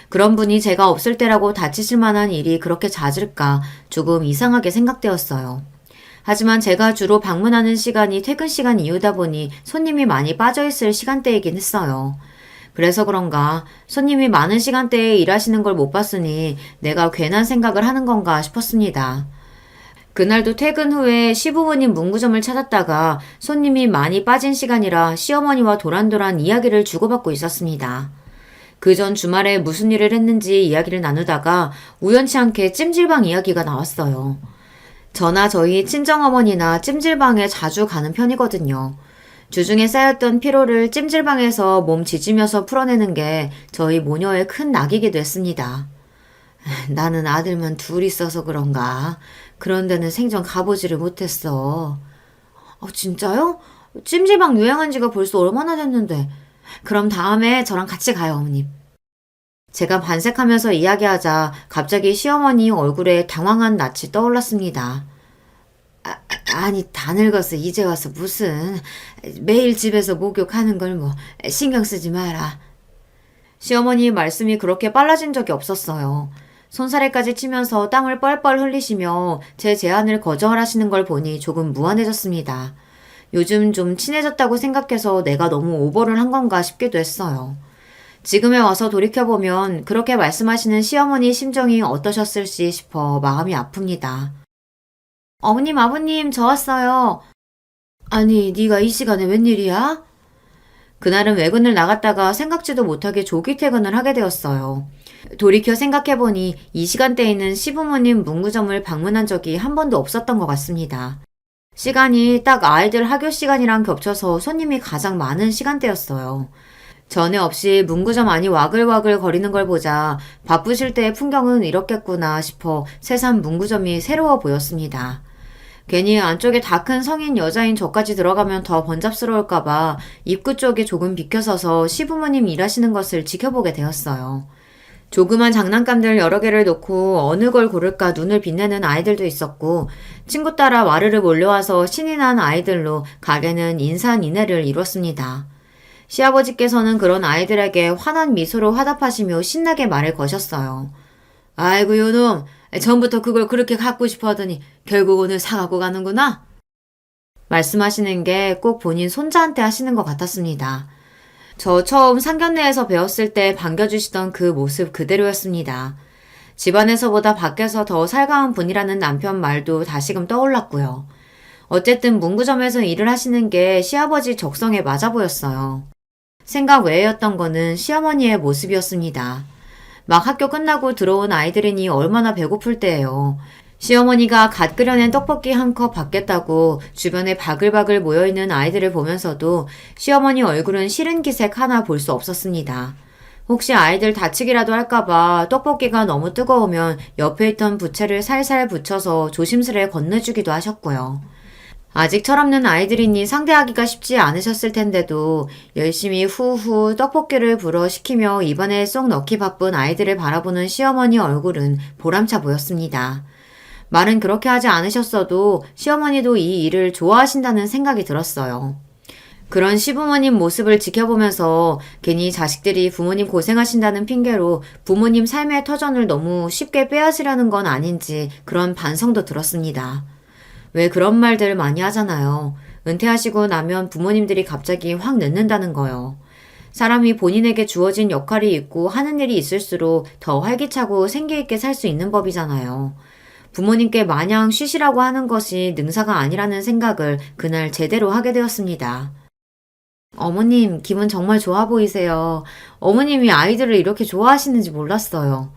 그런 분이 제가 없을 때라고 다치실 만한 일이 그렇게 잦을까 조금 이상하게 생각되었어요. 하지만 제가 주로 방문하는 시간이 퇴근 시간 이후다 보니 손님이 많이 빠져있을 시간대이긴 했어요. 그래서 그런가 손님이 많은 시간대에 일하시는 걸 못 봤으니 내가 괜한 생각을 하는 건가 싶었습니다. 그날도 퇴근 후에 시부모님 문구점을 찾았다가 손님이 많이 빠진 시간이라 시어머니와 도란도란 이야기를 주고받고 있었습니다. 그 전 주말에 무슨 일을 했는지 이야기를 나누다가 우연치 않게 찜질방 이야기가 나왔어요. 저나 저희 친정어머니나 찜질방에 자주 가는 편이거든요. 주중에 쌓였던 피로를 찜질방에서 몸 지지면서 풀어내는 게 저희 모녀의 큰 낙이기도 했습니다. 나는 아들만 둘 있어서 그런가. 그런 데는 생전 가보지를 못했어. 진짜요? 찜질방 유행한 지가 벌써 얼마나 됐는데. 그럼 다음에 저랑 같이 가요, 어머님. 제가 반색하면서 이야기하자 갑자기 시어머니 얼굴에 당황한 낯이 떠올랐습니다. 아니, 다 늙었어. 이제 와서 무슨. 매일 집에서 목욕하는 걸 뭐 신경 쓰지 마라. 시어머니 말씀이 그렇게 빨라진 적이 없었어요. 손사래까지 치면서 땀을 뻘뻘 흘리시며 제 제안을 거절하시는 걸 보니 조금 무안해졌습니다. 요즘 좀 친해졌다고 생각해서 내가 너무 오버를 한 건가 싶기도 했어요. 지금에 와서 돌이켜보면 그렇게 말씀하시는 시어머니 심정이 어떠셨을지 싶어 마음이 아픕니다. 어머님, 아버님, 저 왔어요. 아니, 네가 이 시간에 웬일이야? 그날은 외근을 나갔다가 생각지도 못하게 조기 퇴근을 하게 되었어요. 돌이켜 생각해보니 이 시간대에는 시부모님 문구점을 방문한 적이 한 번도 없었던 것 같습니다. 시간이 딱 아이들 학교 시간이랑 겹쳐서 손님이 가장 많은 시간대였어요. 전에 없이 문구점 안이 와글와글 거리는 걸 보자 바쁘실 때의 풍경은 이렇겠구나 싶어 새삼 문구점이 새로워 보였습니다. 괜히 안쪽에 다 큰 성인 여자인 저까지 들어가면 더 번잡스러울까봐 입구 쪽에 조금 비켜서서 시부모님 일하시는 것을 지켜보게 되었어요. 조그만 장난감들 여러 개를 놓고 어느 걸 고를까 눈을 빛내는 아이들도 있었고 친구 따라 와르르 몰려와서 신이 난 아이들로 가게는 인산인해를 이뤘습니다. 시아버지께서는 그런 아이들에게 환한 미소로 화답하시며 신나게 말을 거셨어요. 아이고 요놈, 전부터 그걸 그렇게 갖고 싶어 하더니 결국 오늘 사갖고 가는구나? 말씀하시는 게 꼭 본인 손자한테 하시는 것 같았습니다. 저 처음 상견례에서 배웠을 때 반겨주시던 그 모습 그대로였습니다. 집안에서보다 밖에서 더 살가운 분이라는 남편 말도 다시금 떠올랐고요. 어쨌든 문구점에서 일을 하시는 게 시아버지 적성에 맞아 보였어요. 생각 외였던 거는 시어머니의 모습이었습니다. 막 학교 끝나고 들어온 아이들이니 얼마나 배고플 때예요. 시어머니가 갓 끓여낸 떡볶이 한 컵 받겠다고 주변에 바글바글 모여있는 아이들을 보면서도 시어머니 얼굴은 싫은 기색 하나 볼 수 없었습니다. 혹시 아이들 다치기라도 할까봐 떡볶이가 너무 뜨거우면 옆에 있던 부채를 살살 붙여서 조심스레 건네주기도 하셨고요. 아직 철없는 아이들이니 상대하기가 쉽지 않으셨을 텐데도 열심히 후후 떡볶이를 불어 시키며 입안에 쏙 넣기 바쁜 아이들을 바라보는 시어머니 얼굴은 보람차 보였습니다. 말은 그렇게 하지 않으셨어도 시어머니도 이 일을 좋아하신다는 생각이 들었어요. 그런 시부모님 모습을 지켜보면서 괜히 자식들이 부모님 고생하신다는 핑계로 부모님 삶의 터전을 너무 쉽게 빼앗으려는 건 아닌지 그런 반성도 들었습니다. 왜 그런 말들 많이 하잖아요. 은퇴하시고 나면 부모님들이 갑자기 확 늦는다는 거요. 사람이 본인에게 주어진 역할이 있고 하는 일이 있을수록 더 활기차고 생기있게 살 수 있는 법이잖아요. 부모님께 마냥 쉬시라고 하는 것이 능사가 아니라는 생각을 그날 제대로 하게 되었습니다. 어머님, 기분 정말 좋아 보이세요. 어머님이 아이들을 이렇게 좋아하시는지 몰랐어요.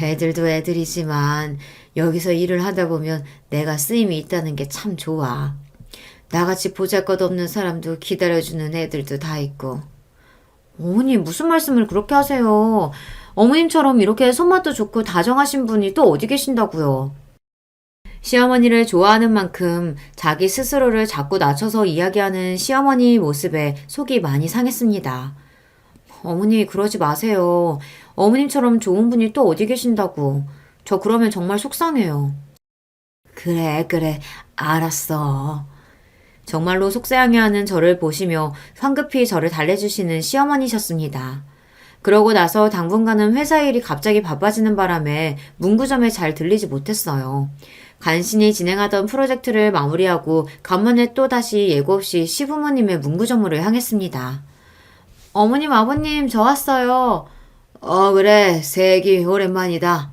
애들도 애들이지만 여기서 일을 하다 보면 내가 쓰임이 있다는 게 참 좋아. 나같이 보잘것없는 사람도 기다려주는 애들도 다 있고. 어머니 무슨 말씀을 그렇게 하세요. 어머님처럼 이렇게 손맛도 좋고 다정하신 분이 또 어디 계신다고요. 시어머니를 좋아하는 만큼 자기 스스로를 자꾸 낮춰서 이야기하는 시어머니 모습에 속이 많이 상했습니다. 어머니 그러지 마세요. 어머님처럼 좋은 분이 또 어디 계신다고. 저 그러면 정말 속상해요. 그래, 알았어. 정말로 속상해하는 저를 보시며 황급히 저를 달래주시는 시어머니셨습니다. 그러고 나서 당분간은 회사 일이 갑자기 바빠지는 바람에 문구점에 잘 들리지 못했어요. 간신히 진행하던 프로젝트를 마무리하고 간만에 또다시 예고 없이 시부모님의 문구점으로 향했습니다. 어머님, 아버님, 저 왔어요. 그래, 세기 오랜만이다.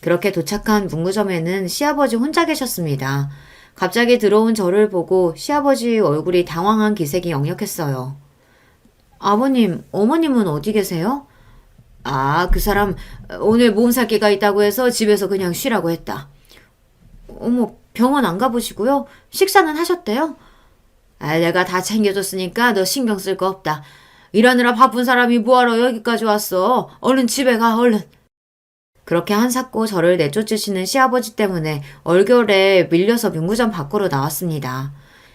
그렇게 도착한 문구점에는 시아버지 혼자 계셨습니다. 갑자기 들어온 저를 보고 시아버지 얼굴이 당황한 기색이 역력했어요. 아버님, 어머님은 어디 계세요? 그 사람 오늘 몸살기가 있다고 해서 집에서 그냥 쉬라고 했다. 어머, 병원 안 가보시고요? 식사는 하셨대요? 내가 다 챙겨줬으니까 너 신경 쓸 거 없다. 일하느라 바쁜 사람이 뭐하러 여기까지 왔어? 얼른 집에 가, 얼른. 그렇게 한사코 저를 내쫓으시는 시아버지 때문에 얼결에 밀려서 문구점 밖으로 나왔습니다.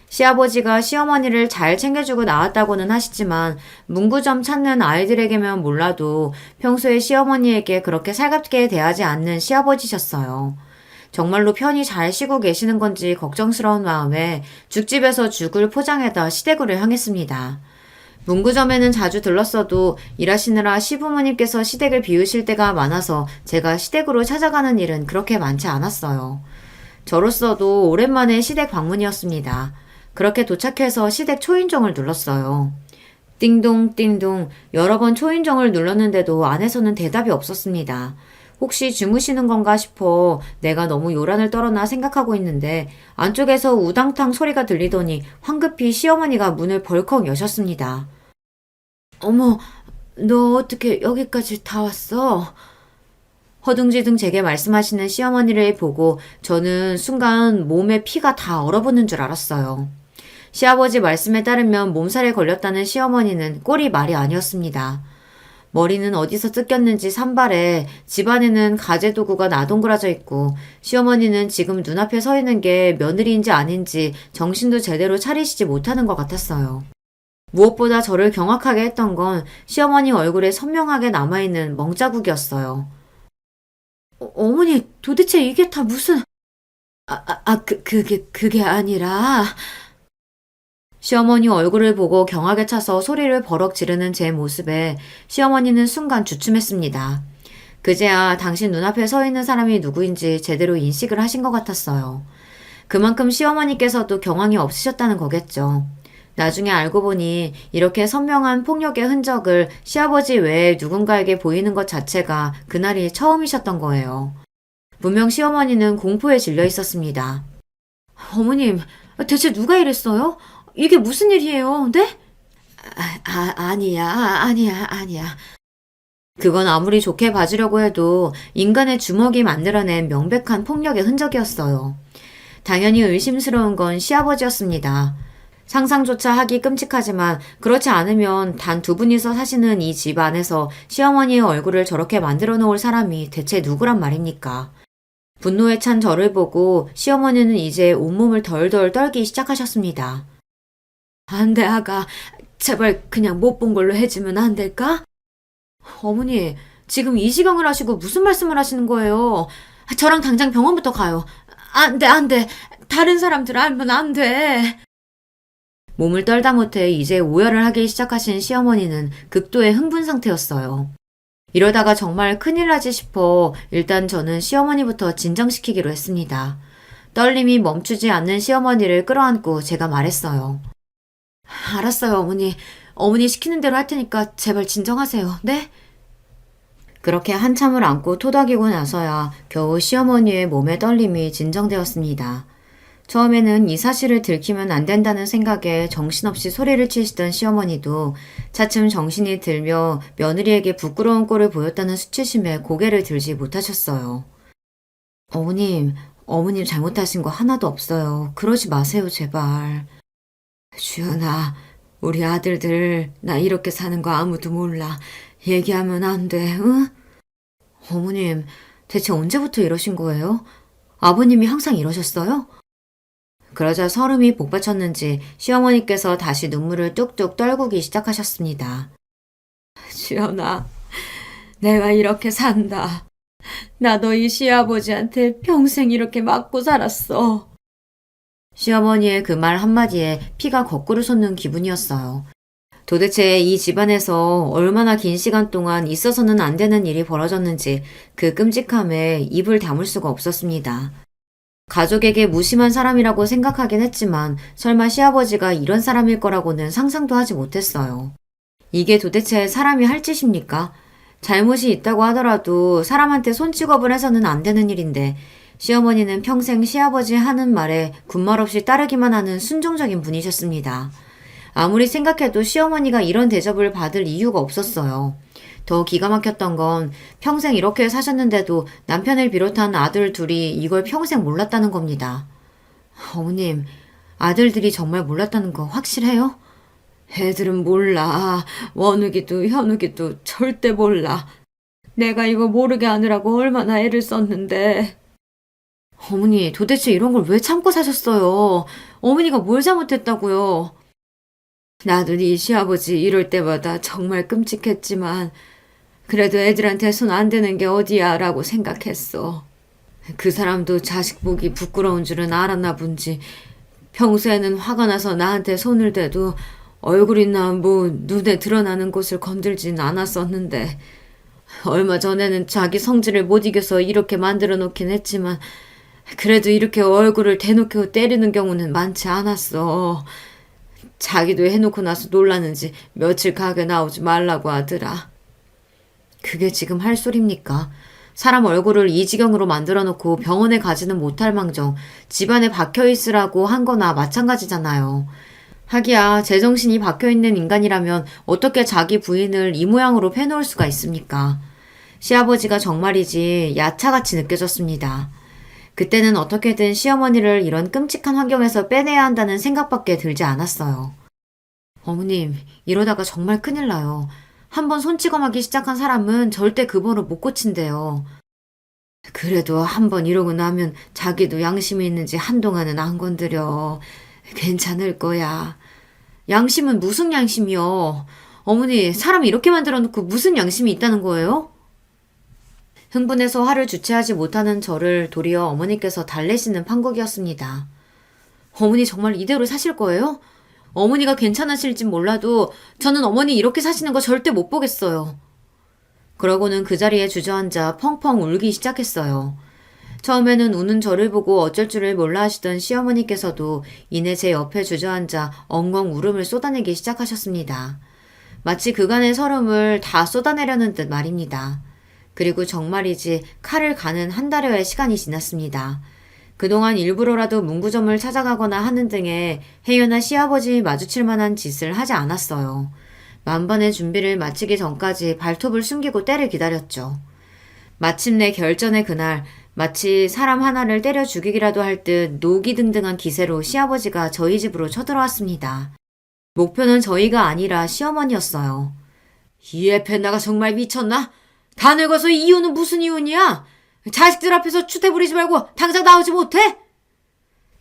시아버지가 시어머니를 잘 챙겨주고 나왔다고는 하시지만 문구점 찾는 아이들에게면 몰라도 평소에 시어머니에게 그렇게 살갑게 대하지 않는 시아버지셨어요. 정말로 편히 잘 쉬고 계시는 건지 걱정스러운 마음에 죽집에서 죽을 포장해다 시댁으로 향했습니다. 문구점에는 자주 들렀어도 일하시느라 시부모님께서 시댁을 비우실 때가 많아서 제가 시댁으로 찾아가는 일은 그렇게 많지 않았어요. 저로서도 오랜만에 시댁 방문이었습니다. 그렇게 도착해서 시댁 초인종을 눌렀어요. 띵동 띵동 여러 번 초인종을 눌렀는데도 안에서는 대답이 없었습니다. 혹시 주무시는 건가 싶어 내가 너무 요란을 떨었나 생각하고 있는데 안쪽에서 우당탕 소리가 들리더니 황급히 시어머니가 문을 벌컥 여셨습니다. 어머, 너 어떻게 여기까지 다 왔어? 허둥지둥 제게 말씀하시는 시어머니를 보고 저는 순간 몸에 피가 다 얼어붙는 줄 알았어요. 시아버지 말씀에 따르면 몸살에 걸렸다는 시어머니는 꼴이 말이 아니었습니다. 머리는 어디서 뜯겼는지 산발에 집안에는 가재도구가 나동그라져 있고 시어머니는 지금 눈앞에 서 있는 게 며느리인지 아닌지 정신도 제대로 차리시지 못하는 것 같았어요. 무엇보다 저를 경악하게 했던 건 시어머니 얼굴에 선명하게 남아있는 멍자국이었어요. 어머니 도대체 이게 다 무슨... 그게 아니라... 시어머니 얼굴을 보고 경악에 차서 소리를 버럭 지르는 제 모습에 시어머니는 순간 주춤했습니다. 그제야 당신 눈앞에 서 있는 사람이 누구인지 제대로 인식을 하신 것 같았어요. 그만큼 시어머니께서도 경황이 없으셨다는 거겠죠. 나중에 알고 보니 이렇게 선명한 폭력의 흔적을 시아버지 외에 누군가에게 보이는 것 자체가 그날이 처음이셨던 거예요. 분명 시어머니는 공포에 질려 있었습니다. 어머님, 대체 누가 이랬어요? 이게 무슨 일이에요, 네? 아니야. 그건 아무리 좋게 봐주려고 해도 인간의 주먹이 만들어낸 명백한 폭력의 흔적이었어요. 당연히 의심스러운 건 시아버지였습니다. 상상조차 하기 끔찍하지만 그렇지 않으면 단 두 분이서 사시는 이 집 안에서 시어머니의 얼굴을 저렇게 만들어 놓을 사람이 대체 누구란 말입니까? 분노에 찬 저를 보고 시어머니는 이제 온몸을 덜덜 떨기 시작하셨습니다. 안 돼, 아가. 제발 그냥 못 본 걸로 해주면 안 될까? 어머니, 지금 이 시경을 하시고 무슨 말씀을 하시는 거예요? 저랑 당장 병원부터 가요. 안 돼. 다른 사람들 알면 안 돼. 몸을 떨다 못해 이제 오열을 하기 시작하신 시어머니는 극도의 흥분 상태였어요. 이러다가 정말 큰일 나지 싶어 일단 저는 시어머니부터 진정시키기로 했습니다. 떨림이 멈추지 않는 시어머니를 끌어안고 제가 말했어요. 알았어요, 어머니. 어머니 시키는 대로 할 테니까 제발 진정하세요. 네? 그렇게 한참을 안고 토닥이고 나서야 겨우 시어머니의 몸의 떨림이 진정되었습니다. 처음에는 이 사실을 들키면 안 된다는 생각에 정신없이 소리를 치시던 시어머니도 차츰 정신이 들며 며느리에게 부끄러운 꼴을 보였다는 수치심에 고개를 들지 못하셨어요. 어머님 잘못하신 거 하나도 없어요. 그러지 마세요, 제발. 주연아, 우리 아들들 나 이렇게 사는 거 아무도 몰라. 얘기하면 안 돼, 응? 어머님, 대체 언제부터 이러신 거예요? 아버님이 항상 이러셨어요? 그러자 설움이 복받쳤는지 시어머니께서 다시 눈물을 뚝뚝 떨구기 시작하셨습니다. 주연아, 내가 이렇게 산다. 나 너희 시아버지한테 평생 이렇게 맞고 살았어. 시어머니의 그 말 한마디에 피가 거꾸로 솟는 기분이었어요. 도대체 이 집안에서 얼마나 긴 시간 동안 있어서는 안 되는 일이 벌어졌는지 그 끔찍함에 입을 다물 수가 없었습니다. 가족에게 무심한 사람이라고 생각하긴 했지만 설마 시아버지가 이런 사람일 거라고는 상상도 하지 못했어요. 이게 도대체 사람이 할 짓입니까? 잘못이 있다고 하더라도 사람한테 손찌검을 해서는 안 되는 일인데 시어머니는 평생 시아버지 하는 말에 군말 없이 따르기만 하는 순종적인 분이셨습니다. 아무리 생각해도 시어머니가 이런 대접을 받을 이유가 없었어요. 더 기가 막혔던 건 평생 이렇게 사셨는데도 남편을 비롯한 아들 둘이 이걸 평생 몰랐다는 겁니다. 어머님, 아들들이 정말 몰랐다는 거 확실해요? 애들은 몰라. 원욱이도 현욱이도 절대 몰라. 내가 이거 모르게 하느라고 얼마나 애를 썼는데. 어머니, 도대체 이런 걸 왜 참고 사셨어요? 어머니가 뭘 잘못했다고요? 나도 네 시아버지 이럴 때마다 정말 끔찍했지만 그래도 애들한테 손 안 대는 게 어디야 라고 생각했어. 그 사람도 자식 보기 부끄러운 줄은 알았나 본지 평소에는 화가 나서 나한테 손을 대도 얼굴이나 눈에 드러나는 곳을 건들진 않았었는데 얼마 전에는 자기 성질을 못 이겨서 이렇게 만들어 놓긴 했지만 그래도 이렇게 얼굴을 대놓고 때리는 경우는 많지 않았어. 자기도 해놓고 나서 놀라는지 며칠 가게 나오지 말라고 하더라. 그게 지금 할 소립니까? 사람 얼굴을 이 지경으로 만들어 놓고 병원에 가지는 못할 망정 집안에 박혀 있으라고 한 거나 마찬가지잖아요. 하기야 제정신이 박혀있는 인간이라면 어떻게 자기 부인을 이 모양으로 패놓을 수가 있습니까? 시아버지가 정말이지 야차같이 느껴졌습니다. 그때는 어떻게든 시어머니를 이런 끔찍한 환경에서 빼내야 한다는 생각밖에 들지 않았어요. 어머님, 이러다가 정말 큰일 나요. 한번 손찌검하기 시작한 사람은 절대 그 번호 못 고친대요. 그래도 한번 이러고 나면 자기도 양심이 있는지 한동안은 안 건드려. 괜찮을 거야. 양심은 무슨 양심이요? 어머니, 사람 이렇게 만들어 놓고 무슨 양심이 있다는 거예요? 흥분해서 화를 주체하지 못하는 저를 도리어 어머니께서 달래시는 판국이었습니다. 어머니 정말 이대로 사실 거예요? 어머니가 괜찮으실진 몰라도 저는 어머니 이렇게 사시는 거 절대 못 보겠어요. 그러고는 그 자리에 주저앉아 펑펑 울기 시작했어요. 처음에는 우는 저를 보고 어쩔 줄을 몰라 하시던 시어머니께서도 이내 제 옆에 주저앉아 엉엉 울음을 쏟아내기 시작하셨습니다. 마치 그간의 서름을 다 쏟아내려는 듯 말입니다. 그리고 정말이지 칼을 가는 한 달여의 시간이 지났습니다. 그동안 일부러라도 문구점을 찾아가거나 하는 등의 혜연아 시아버지 마주칠 만한 짓을 하지 않았어요. 만반의 준비를 마치기 전까지 발톱을 숨기고 때를 기다렸죠. 마침내 결전의 그날 마치 사람 하나를 때려 죽이기라도 할 듯 노기등등한 기세로 시아버지가 저희 집으로 쳐들어왔습니다. 목표는 저희가 아니라 시어머니였어요. 이 에페나가 정말 미쳤나? 다 늙어서 이유는 무슨 이유냐? 자식들 앞에서 추태 부리지 말고 당장 나오지 못해?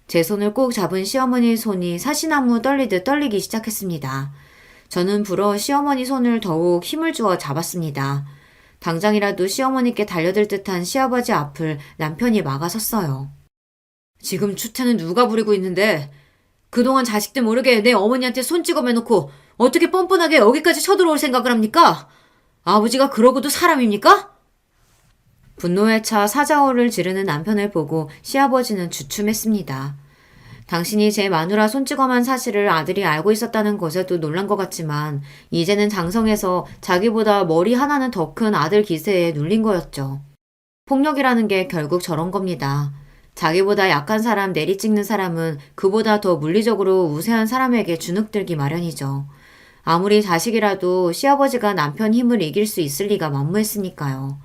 제 손을 꼭 잡은 시어머니의 손이 사시나무 떨리듯 떨리기 시작했습니다. 저는 불어 시어머니 손을 더욱 힘을 주어 잡았습니다. 당장이라도 시어머니께 달려들 듯한 시아버지 앞을 남편이 막아섰어요. 지금 추태는 누가 부리고 있는데 그동안 자식들 모르게 내 어머니한테 손찌검해놓고 어떻게 뻔뻔하게 여기까지 쳐들어올 생각을 합니까? 아버지가 그러고도 사람입니까? 분노에 차 사자어를 지르는 남편을 보고 시아버지는 주춤했습니다. 당신이 제 마누라 손찌검한 사실을 아들이 알고 있었다는 것에도 놀란 것 같지만 이제는 장성해서 자기보다 머리 하나는 더 큰 아들 기세에 눌린 거였죠. 폭력이라는 게 결국 저런 겁니다. 자기보다 약한 사람 내리찍는 사람은 그보다 더 물리적으로 우세한 사람에게 주눅들기 마련이죠. 아무리 자식이라도 시아버지가 남편 힘을 이길 수 있을 리가 만무했으니까요.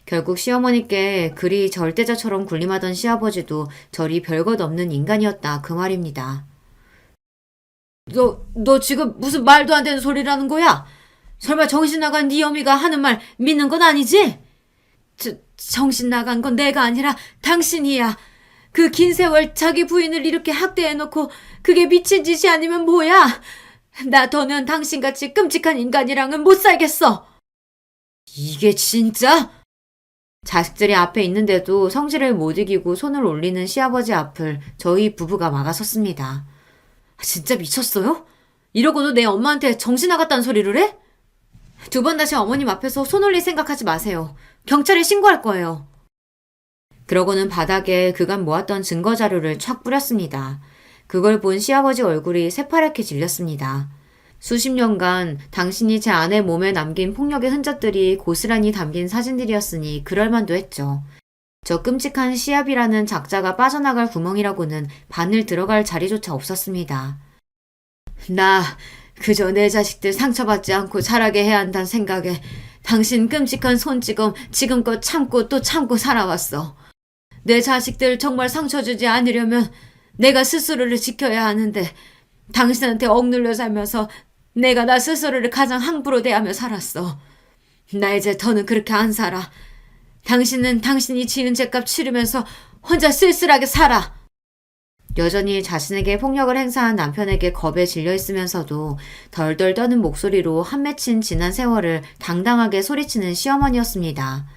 결국 시어머니께 그리 절대자처럼 군림하던 시아버지도 저리 별것 없는 인간이었다 그 말입니다. 너 지금 무슨 말도 안 되는 소리라는 거야? 설마 정신 나간 네 어미가 하는 말 믿는 건 아니지? 정신 나간 건 내가 아니라 당신이야. 그 긴 세월 자기 부인을 이렇게 학대해놓고 그게 미친 짓이 아니면 뭐야? 나 더는 당신같이 끔찍한 인간이랑은 못 살겠어. 이게 진짜? 자식들이 앞에 있는데도 성질을 못 이기고 손을 올리는 시아버지 앞을 저희 부부가 막아섰습니다. 진짜 미쳤어요? 이러고도 내 엄마한테 정신 나갔다는 소리를 해? 두 번 다시 어머님 앞에서 손 올릴 생각하지 마세요. 경찰에 신고할 거예요. 그러고는 바닥에 그간 모았던 증거 자료를 촥 뿌렸습니다. 그걸 본 시아버지 얼굴이 새파랗게 질렸습니다. 수십 년간 당신이 제 아내 몸에 남긴 폭력의 흔적들이 고스란히 담긴 사진들이었으니 그럴만도 했죠. 저 끔찍한 시압이라는 작자가 빠져나갈 구멍이라고는 바늘 들어갈 자리조차 없었습니다. 나 그저 내 자식들 상처받지 않고 자라게 해야 한다는 생각에 당신 끔찍한 손찌검 지금껏 참고 또 참고 살아왔어. 내 자식들 정말 상처 주지 않으려면 내가 스스로를 지켜야 하는데 당신한테 억눌려 살면서 내가 나 스스로를 가장 함부로 대하며 살았어. 나 이제 더는 그렇게 안 살아. 당신은 당신이 지은 죄값 치르면서 혼자 쓸쓸하게 살아. 여전히 자신에게 폭력을 행사한 남편에게 겁에 질려 있으면서도 덜덜 떠는 목소리로 한 맺힌 지난 세월을 당당하게 소리치는 시어머니였습니다.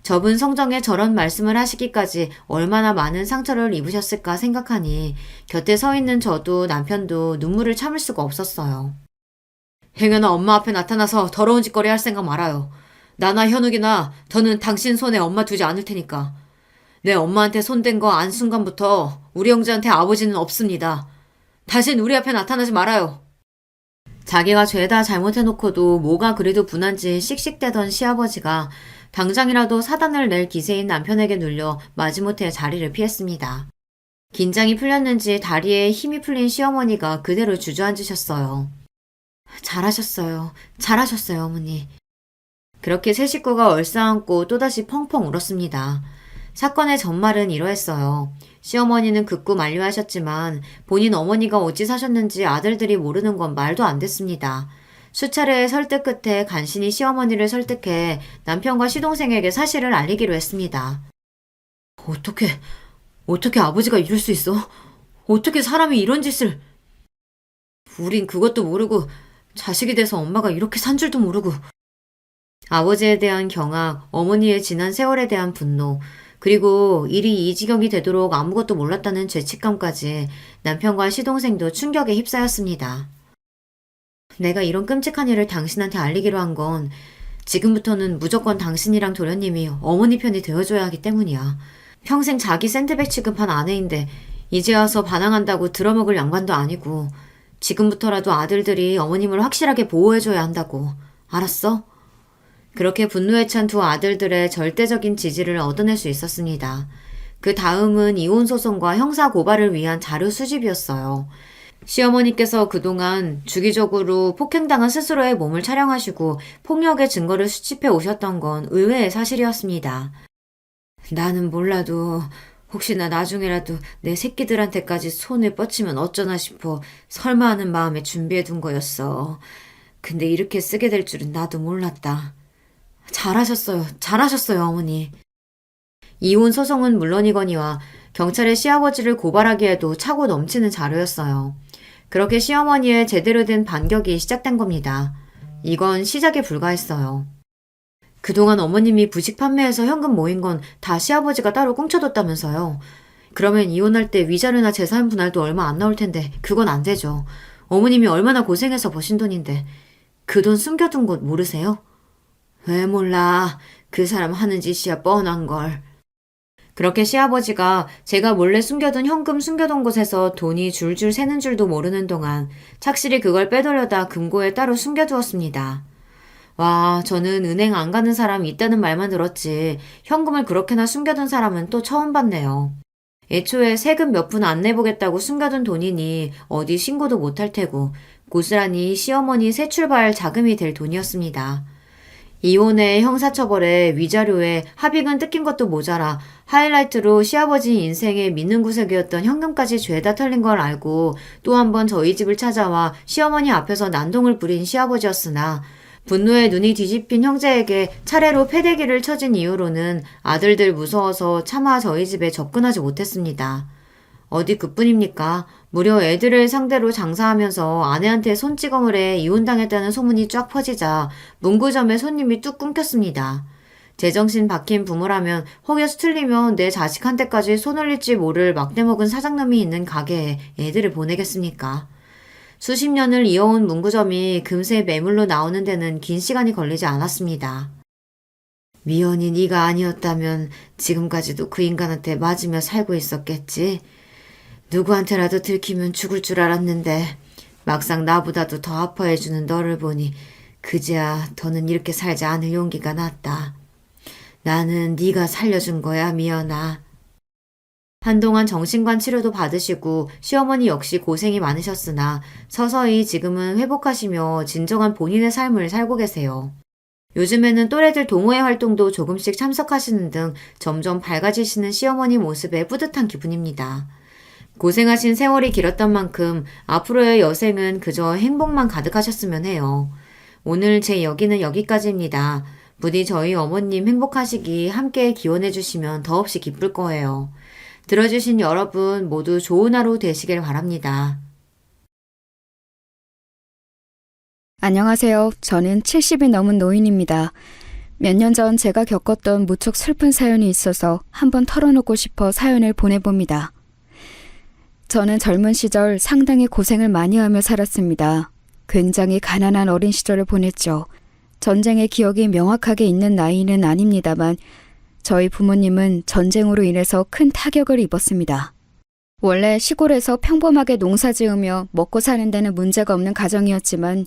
접은 성정에 저런 말씀을 하시기까지 얼마나 많은 상처를 입으셨을까 생각하니 곁에 서 있는 저도 남편도 눈물을 참을 수가 없었어요. 행여나 엄마 앞에 나타나서 더러운 짓거리 할 생각 말아요. 나나 현욱이나 저는 당신 손에 엄마 두지 않을 테니까. 내 엄마한테 손댄 거 안 순간부터 우리 형제한테 아버지는 없습니다. 다신 우리 앞에 나타나지 말아요. 자기가 죄다 잘못해놓고도 뭐가 그리도 분한지 씩씩대던 시아버지가 당장이라도 사단을 낼 기세인 남편에게 눌려 마지못해 자리를 피했습니다. 긴장이 풀렸는지 다리에 힘이 풀린 시어머니가 그대로 주저앉으셨어요. 잘하셨어요. 잘하셨어요, 어머니. 그렇게 세 식구가 얼싸안고 또다시 펑펑 울었습니다. 사건의 전말은 이러했어요. 시어머니는 극구 만류하셨지만 본인 어머니가 어찌 사셨는지 아들들이 모르는 건 말도 안 됐습니다. 수차례의 설득 끝에 간신히 시어머니를 설득해 남편과 시동생에게 사실을 알리기로 했습니다. 어떻게 아버지가 이럴 수 있어? 어떻게 사람이 이런 짓을... 우린 그것도 모르고 자식이 돼서 엄마가 이렇게 산 줄도 모르고... 아버지에 대한 경악, 어머니의 지난 세월에 대한 분노, 그리고 일이 이 지경이 되도록 아무것도 몰랐다는 죄책감까지 남편과 시동생도 충격에 휩싸였습니다. 내가 이런 끔찍한 일을 당신한테 알리기로 한 건 지금부터는 무조건 당신이랑 도련님이 어머니 편이 되어줘야 하기 때문이야. 평생 자기 샌드백 취급한 아내인데 이제 와서 반항한다고 들어먹을 양반도 아니고 지금부터라도 아들들이 어머님을 확실하게 보호해줘야 한다고. 알았어? 그렇게 분노에 찬 두 아들들의 절대적인 지지를 얻어낼 수 있었습니다. 그 다음은 이혼 소송과 형사 고발을 위한 자료 수집이었어요. 시어머니께서 그동안 주기적으로 폭행당한 스스로의 몸을 촬영하시고 폭력의 증거를 수집해 오셨던 건 의외의 사실이었습니다. 나는 몰라도 혹시나 나중에라도 내 새끼들한테까지 손을 뻗치면 어쩌나 싶어 설마 하는 마음에 준비해둔 거였어. 근데 이렇게 쓰게 될 줄은 나도 몰랐다. 잘하셨어요, 어머니. 이혼 소송은 물론이거니와 경찰에 시아버지를 고발하기에도 차고 넘치는 자료였어요. 그렇게 시어머니의 제대로 된 반격이 시작된 겁니다. 이건 시작에 불과했어요. 그동안 어머님이 부식 판매해서 현금 모인 건 다 시아버지가 따로 꽁쳐뒀다면서요. 그러면 이혼할 때 위자료나 재산 분할도 얼마 안 나올 텐데 그건 안 되죠. 어머님이 얼마나 고생해서 버신 돈인데 그 돈 숨겨둔 곳 모르세요? 왜 몰라. 그 사람 하는 짓이야 뻔한 걸. 그렇게 시아버지가 제가 몰래 숨겨둔 현금 숨겨둔 곳에서 돈이 줄줄 새는 줄도 모르는 동안 착실히 그걸 빼돌려다 금고에 따로 숨겨두었습니다. 와, 저는 은행 안 가는 사람이 있다는 말만 들었지 현금을 그렇게나 숨겨둔 사람은 또 처음 봤네요. 애초에 세금 몇 푼 안 내보겠다고 숨겨둔 돈이니 어디 신고도 못할 테고 고스란히 시어머니 새 출발 자금이 될 돈이었습니다. 이혼에 형사처벌에 위자료에 합의금 뜯긴 것도 모자라 하이라이트로 시아버지 인생의 믿는 구석이었던 현금까지 죄다 털린 걸 알고 또 한 번 저희 집을 찾아와 시어머니 앞에서 난동을 부린 시아버지였으나 분노에 눈이 뒤집힌 형제에게 차례로 패대기를 쳐진 이후로는 아들들 무서워서 차마 저희 집에 접근하지 못했습니다. 어디 그뿐입니까? 무려 애들을 상대로 장사하면서 아내한테 손찌검을 해 이혼당했다는 소문이 쫙 퍼지자 문구점에 손님이 뚝 끊겼습니다. 제정신 박힌 부모라면 혹여서 틀리면 내 자식한테까지 손 올릴지 모를 막대먹은 사장놈이 있는 가게에 애들을 보내겠습니까? 수십 년을 이어온 문구점이 금세 매물로 나오는 데는 긴 시간이 걸리지 않았습니다. 미연이 네가 아니었다면 지금까지도 그 인간한테 맞으며 살고 있었겠지. 누구한테라도 들키면 죽을 줄 알았는데 막상 나보다도 더 아파해주는 너를 보니 그제야 더는 이렇게 살지 않을 용기가 났다. 나는 네가 살려준 거야, 미연아. 한동안 정신관 치료도 받으시고 시어머니 역시 고생이 많으셨으나 서서히 지금은 회복하시며 진정한 본인의 삶을 살고 계세요. 요즘에는 또래들 동호회 활동도 조금씩 참석하시는 등 점점 밝아지시는 시어머니 모습에 뿌듯한 기분입니다. 고생하신 세월이 길었던 만큼 앞으로의 여생은 그저 행복만 가득하셨으면 해요. 오늘 제 이야기는 여기까지입니다. 부디 저희 어머님 행복하시기 함께 기원해 주시면 더없이 기쁠 거예요. 들어주신 여러분 모두 좋은 하루 되시길 바랍니다. 안녕하세요. 저는 70이 넘은 노인입니다. 몇 년 전 제가 겪었던 무척 슬픈 사연이 있어서 한번 털어놓고 싶어 사연을 보내봅니다. 저는 젊은 시절 상당히 고생을 많이 하며 살았습니다. 굉장히 가난한 어린 시절을 보냈죠. 전쟁의 기억이 명확하게 있는 나이는 아닙니다만 저희 부모님은 전쟁으로 인해서 큰 타격을 입었습니다. 원래 시골에서 평범하게 농사 지으며 먹고 사는 데는 문제가 없는 가정이었지만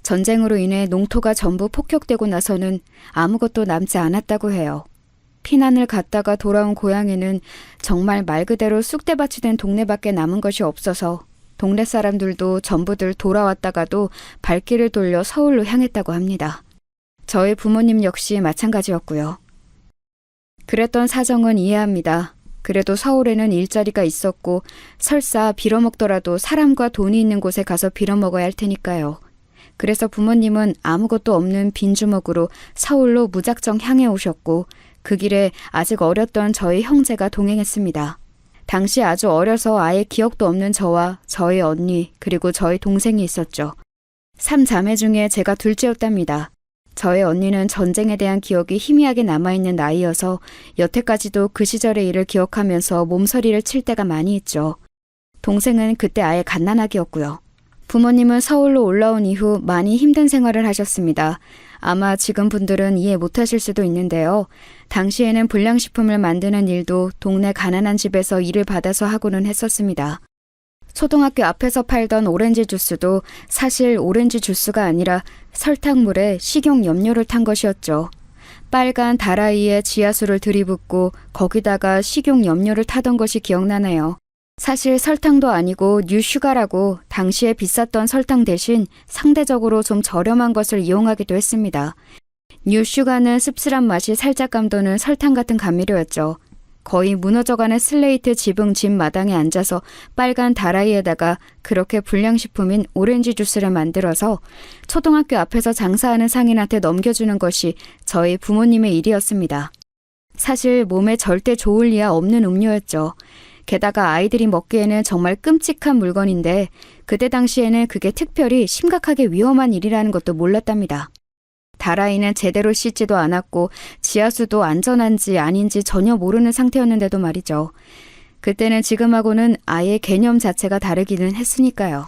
전쟁으로 인해 농토가 전부 폭격되고 나서는 아무것도 남지 않았다고 해요. 피난을 갔다가 돌아온 고향에는 정말 말 그대로 쑥대밭이 된 동네밖에 남은 것이 없어서 동네 사람들도 전부들 돌아왔다가도 발길을 돌려 서울로 향했다고 합니다. 저희 부모님 역시 마찬가지였고요. 그랬던 사정은 이해합니다. 그래도 서울에는 일자리가 있었고 설사 빌어먹더라도 사람과 돈이 있는 곳에 가서 빌어먹어야 할 테니까요. 그래서 부모님은 아무것도 없는 빈주먹으로 서울로 무작정 향해 오셨고 그 길에 아직 어렸던 저희 형제가 동행했습니다. 당시 아주 어려서 아예 기억도 없는 저와 저희 언니 그리고 저희 동생이 있었죠. 3자매 중에 제가 둘째였답니다. 저희 언니는 전쟁에 대한 기억이 희미하게 남아있는 나이여서 여태까지도 그 시절의 일을 기억하면서 몸서리를 칠 때가 많이 있죠. 동생은 그때 아예 갓난아기였고요. 부모님은 서울로 올라온 이후 많이 힘든 생활을 하셨습니다. 아마 지금 분들은 이해 못하실 수도 있는데요. 당시에는 불량식품을 만드는 일도 동네 가난한 집에서 일을 받아서 하고는 했었습니다. 초등학교 앞에서 팔던 오렌지 주스도 사실 오렌지 주스가 아니라 설탕물에 식용 염료를 탄 것이었죠. 빨간 다라이에 지하수를 들이붓고 거기다가 식용 염료를 타던 것이 기억나네요. 사실 설탕도 아니고 뉴슈가라고 당시에 비쌌던 설탕 대신 상대적으로 좀 저렴한 것을 이용하기도 했습니다. 뉴슈가는 씁쓸한 맛이 살짝 감도는 설탕 같은 감미료였죠. 거의 무너져가는 슬레이트 지붕 집 마당에 앉아서 빨간 다라이에다가 그렇게 불량식품인 오렌지 주스를 만들어서 초등학교 앞에서 장사하는 상인한테 넘겨주는 것이 저희 부모님의 일이었습니다. 사실 몸에 절대 좋을 리야 없는 음료였죠. 게다가 아이들이 먹기에는 정말 끔찍한 물건인데 그때 당시에는 그게 특별히 심각하게 위험한 일이라는 것도 몰랐답니다. 다라이는 제대로 씻지도 않았고 지하수도 안전한지 아닌지 전혀 모르는 상태였는데도 말이죠. 그때는 지금하고는 아예 개념 자체가 다르기는 했으니까요.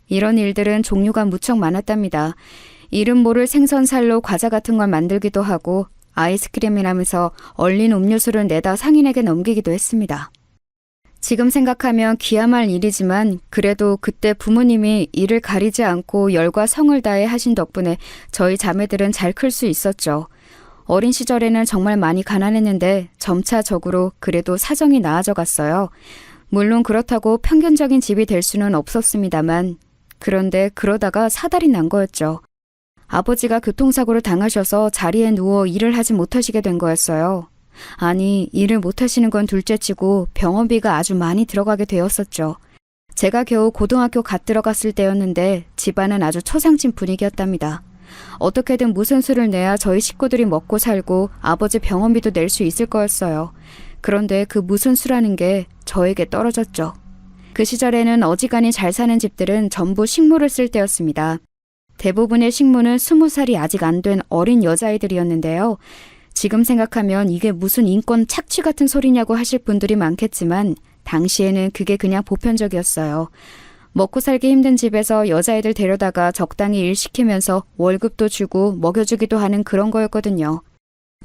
이런 일들은 종류가 무척 많았답니다. 이름 모를 생선살로 과자 같은 걸 만들기도 하고 아이스크림이라면서 얼린 음료수를 내다 상인에게 넘기기도 했습니다. 지금 생각하면 기야말 일이지만 그래도 그때 부모님이 이를 가리지 않고 열과 성을 다해 하신 덕분에 저희 자매들은 잘 클 수 있었죠. 어린 시절에는 정말 많이 가난했는데 점차적으로 그래도 사정이 나아져 갔어요. 물론 그렇다고 평균적인 집이 될 수는 없었습니다만 그런데 그러다가 사달이 난 거였죠. 아버지가 교통사고를 당하셔서 자리에 누워 일을 하지 못하시게 된 거였어요. 아니, 일을 못하시는 건 둘째치고 병원비가 아주 많이 들어가게 되었었죠. 제가 겨우 고등학교 갓 들어갔을 때였는데 집안은 아주 초상집 분위기였답니다. 어떻게든 무슨 수를 내야 저희 식구들이 먹고 살고 아버지 병원비도 낼 수 있을 거였어요. 그런데 그 무슨 수라는 게 저에게 떨어졌죠. 그 시절에는 어지간히 잘 사는 집들은 전부 식모를 쓸 때였습니다. 대부분의 식모는 20살이 아직 안 된 어린 여자아이들이었는데요. 지금 생각하면 이게 무슨 인권 착취 같은 소리냐고 하실 분들이 많겠지만 당시에는 그게 그냥 보편적이었어요. 먹고 살기 힘든 집에서 여자애들 데려다가 적당히 일 시키면서 월급도 주고 먹여주기도 하는 그런 거였거든요.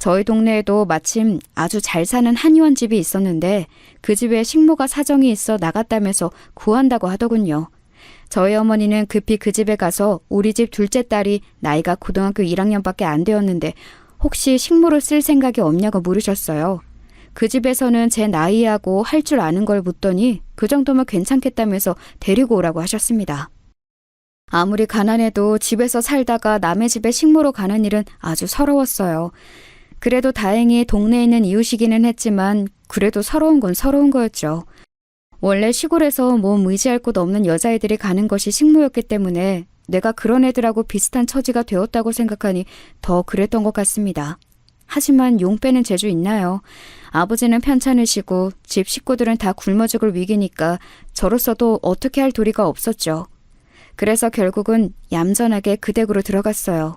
저희 동네에도 마침 아주 잘 사는 한의원 집이 있었는데 그 집에 식모가 사정이 있어 나갔다면서 구한다고 하더군요. 저희 어머니는 급히 그 집에 가서 우리 집 둘째 딸이 나이가 고등학교 1학년밖에 안 되었는데 혹시 식모를 쓸 생각이 없냐고 물으셨어요. 그 집에서는 제 나이하고 할 줄 아는 걸 묻더니 그 정도면 괜찮겠다면서 데리고 오라고 하셨습니다. 아무리 가난해도 집에서 살다가 남의 집에 식모로 가는 일은 아주 서러웠어요. 그래도 다행히 동네에 있는 이웃이기는 했지만 그래도 서러운 건 서러운 거였죠. 원래 시골에서 몸 의지할 곳 없는 여자애들이 가는 것이 식모였기 때문에 내가 그런 애들하고 비슷한 처지가 되었다고 생각하니 더 그랬던 것 같습니다. 하지만 용 빼는 재주 있나요? 아버지는 편찮으시고 집 식구들은 다 굶어 죽을 위기니까 저로서도 어떻게 할 도리가 없었죠. 그래서 결국은 얌전하게 그 댁으로 들어갔어요.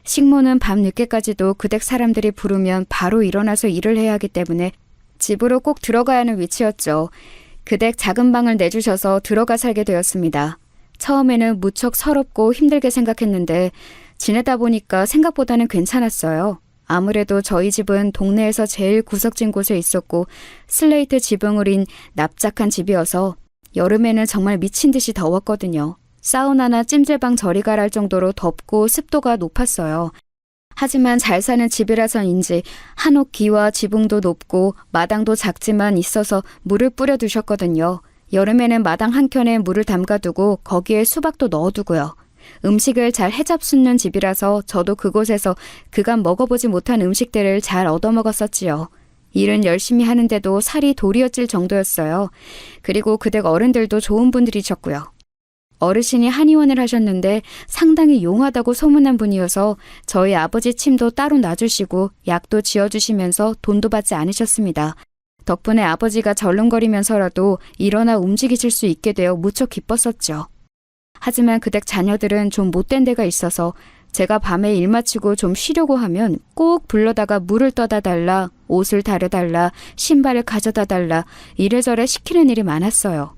식모는 밤 늦게까지도 그 댁 사람들이 부르면 바로 일어나서 일을 해야 하기 때문에 집으로 꼭 들어가야 하는 위치였죠. 그 댁 작은 방을 내주셔서 들어가 살게 되었습니다. 처음에는 무척 서럽고 힘들게 생각했는데 지내다 보니까 생각보다는 괜찮았어요. 아무래도 저희 집은 동네에서 제일 구석진 곳에 있었고 슬레이트 지붕을 인 납작한 집이어서 여름에는 정말 미친 듯이 더웠거든요. 사우나나 찜질방 저리 가랄 정도로 덥고 습도가 높았어요. 하지만 잘 사는 집이라서인지 한옥기와 지붕도 높고 마당도 작지만 있어서 물을 뿌려 두셨거든요. 여름에는 마당 한켠에 물을 담가두고 거기에 수박도 넣어두고요. 음식을 잘 해잡수는 집이라서 저도 그곳에서 그간 먹어보지 못한 음식들을 잘 얻어먹었었지요. 일은 열심히 하는데도 살이 도리어질 정도였어요. 그리고 그 댁 어른들도 좋은 분들이셨고요. 어르신이 한의원을 하셨는데 상당히 용하다고 소문난 분이어서 저희 아버지 침도 따로 놔주시고 약도 지어주시면서 돈도 받지 않으셨습니다. 덕분에 아버지가 절름거리면서라도 일어나 움직이실 수 있게 되어 무척 기뻤었죠. 하지만 그 댁 자녀들은 좀 못된 데가 있어서 제가 밤에 일 마치고 좀 쉬려고 하면 꼭 불러다가 물을 떠다 달라, 옷을 다려달라, 신발을 가져다 달라 이래저래 시키는 일이 많았어요.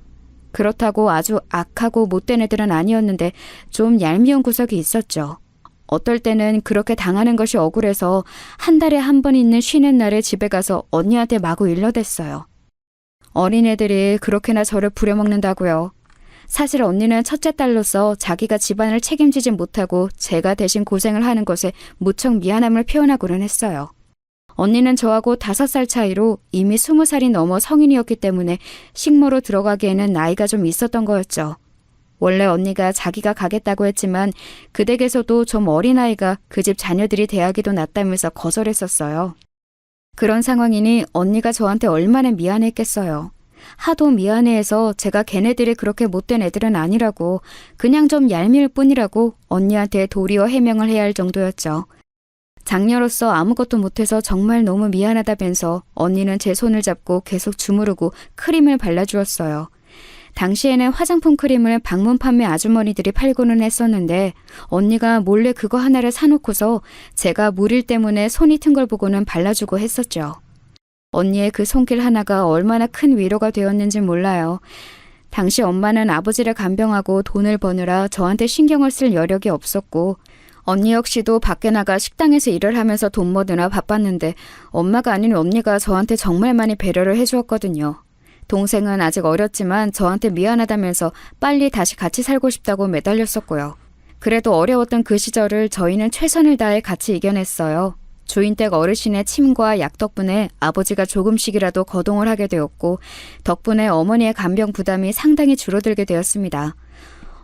그렇다고 아주 악하고 못된 애들은 아니었는데 좀 얄미운 구석이 있었죠. 어떨 때는 그렇게 당하는 것이 억울해서 한 달에 한 번 있는 쉬는 날에 집에 가서 언니한테 마구 일러댔어요. 어린애들이 그렇게나 저를 부려먹는다고요. 사실 언니는 첫째 딸로서 자기가 집안을 책임지지 못하고 제가 대신 고생을 하는 것에 무척 미안함을 표현하고는 했어요. 언니는 저하고 5살 차이로 이미 20살이 넘어 성인이었기 때문에 식모로 들어가기에는 나이가 좀 있었던 거였죠. 원래 언니가 자기가 가겠다고 했지만 그 댁에서도 좀 어린아이가 그 집 자녀들이 대하기도 낫다면서 거절했었어요. 그런 상황이니 언니가 저한테 얼마나 미안했겠어요. 하도 미안해해서 제가 걔네들이 그렇게 못된 애들은 아니라고 그냥 좀 얄미울 뿐이라고 언니한테 도리어 해명을 해야 할 정도였죠. 장녀로서 아무것도 못해서 정말 너무 미안하다면서 언니는 제 손을 잡고 계속 주무르고 크림을 발라주었어요. 당시에는 화장품 크림을 방문 판매 아주머니들이 팔고는 했었는데 언니가 몰래 그거 하나를 사놓고서 제가 물일 때문에 손이 튼 걸 보고는 발라주고 했었죠. 언니의 그 손길 하나가 얼마나 큰 위로가 되었는지 몰라요. 당시 엄마는 아버지를 간병하고 돈을 버느라 저한테 신경을 쓸 여력이 없었고 언니 역시도 밖에 나가 식당에서 일을 하면서 돈 버느라 바빴는데 엄마가 아닌 언니가 저한테 정말 많이 배려를 해주었거든요. 동생은 아직 어렸지만 저한테 미안하다면서 빨리 다시 같이 살고 싶다고 매달렸었고요. 그래도 어려웠던 그 시절을 저희는 최선을 다해 같이 이겨냈어요. 주인댁 어르신의 침과 약 덕분에 아버지가 조금씩이라도 거동을 하게 되었고 덕분에 어머니의 간병 부담이 상당히 줄어들게 되었습니다.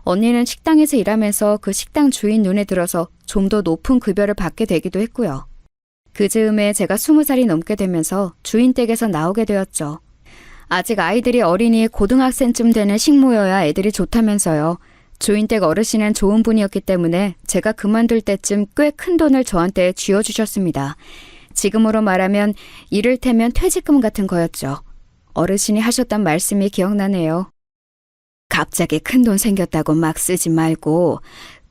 언니는 식당에서 일하면서 그 식당 주인 눈에 들어서 좀 더 높은 급여를 받게 되기도 했고요. 그 즈음에 제가 20살이 넘게 되면서 주인 댁에서 나오게 되었죠. 아직 아이들이 어린이 고등학생쯤 되는 식모여야 애들이 좋다면서요. 주인 댁 어르신은 좋은 분이었기 때문에 제가 그만둘 때쯤 꽤 큰 돈을 저한테 쥐어주셨습니다. 지금으로 말하면 이를테면 퇴직금 같은 거였죠. 어르신이 하셨던 말씀이 기억나네요. 갑자기 큰 돈 생겼다고 막 쓰지 말고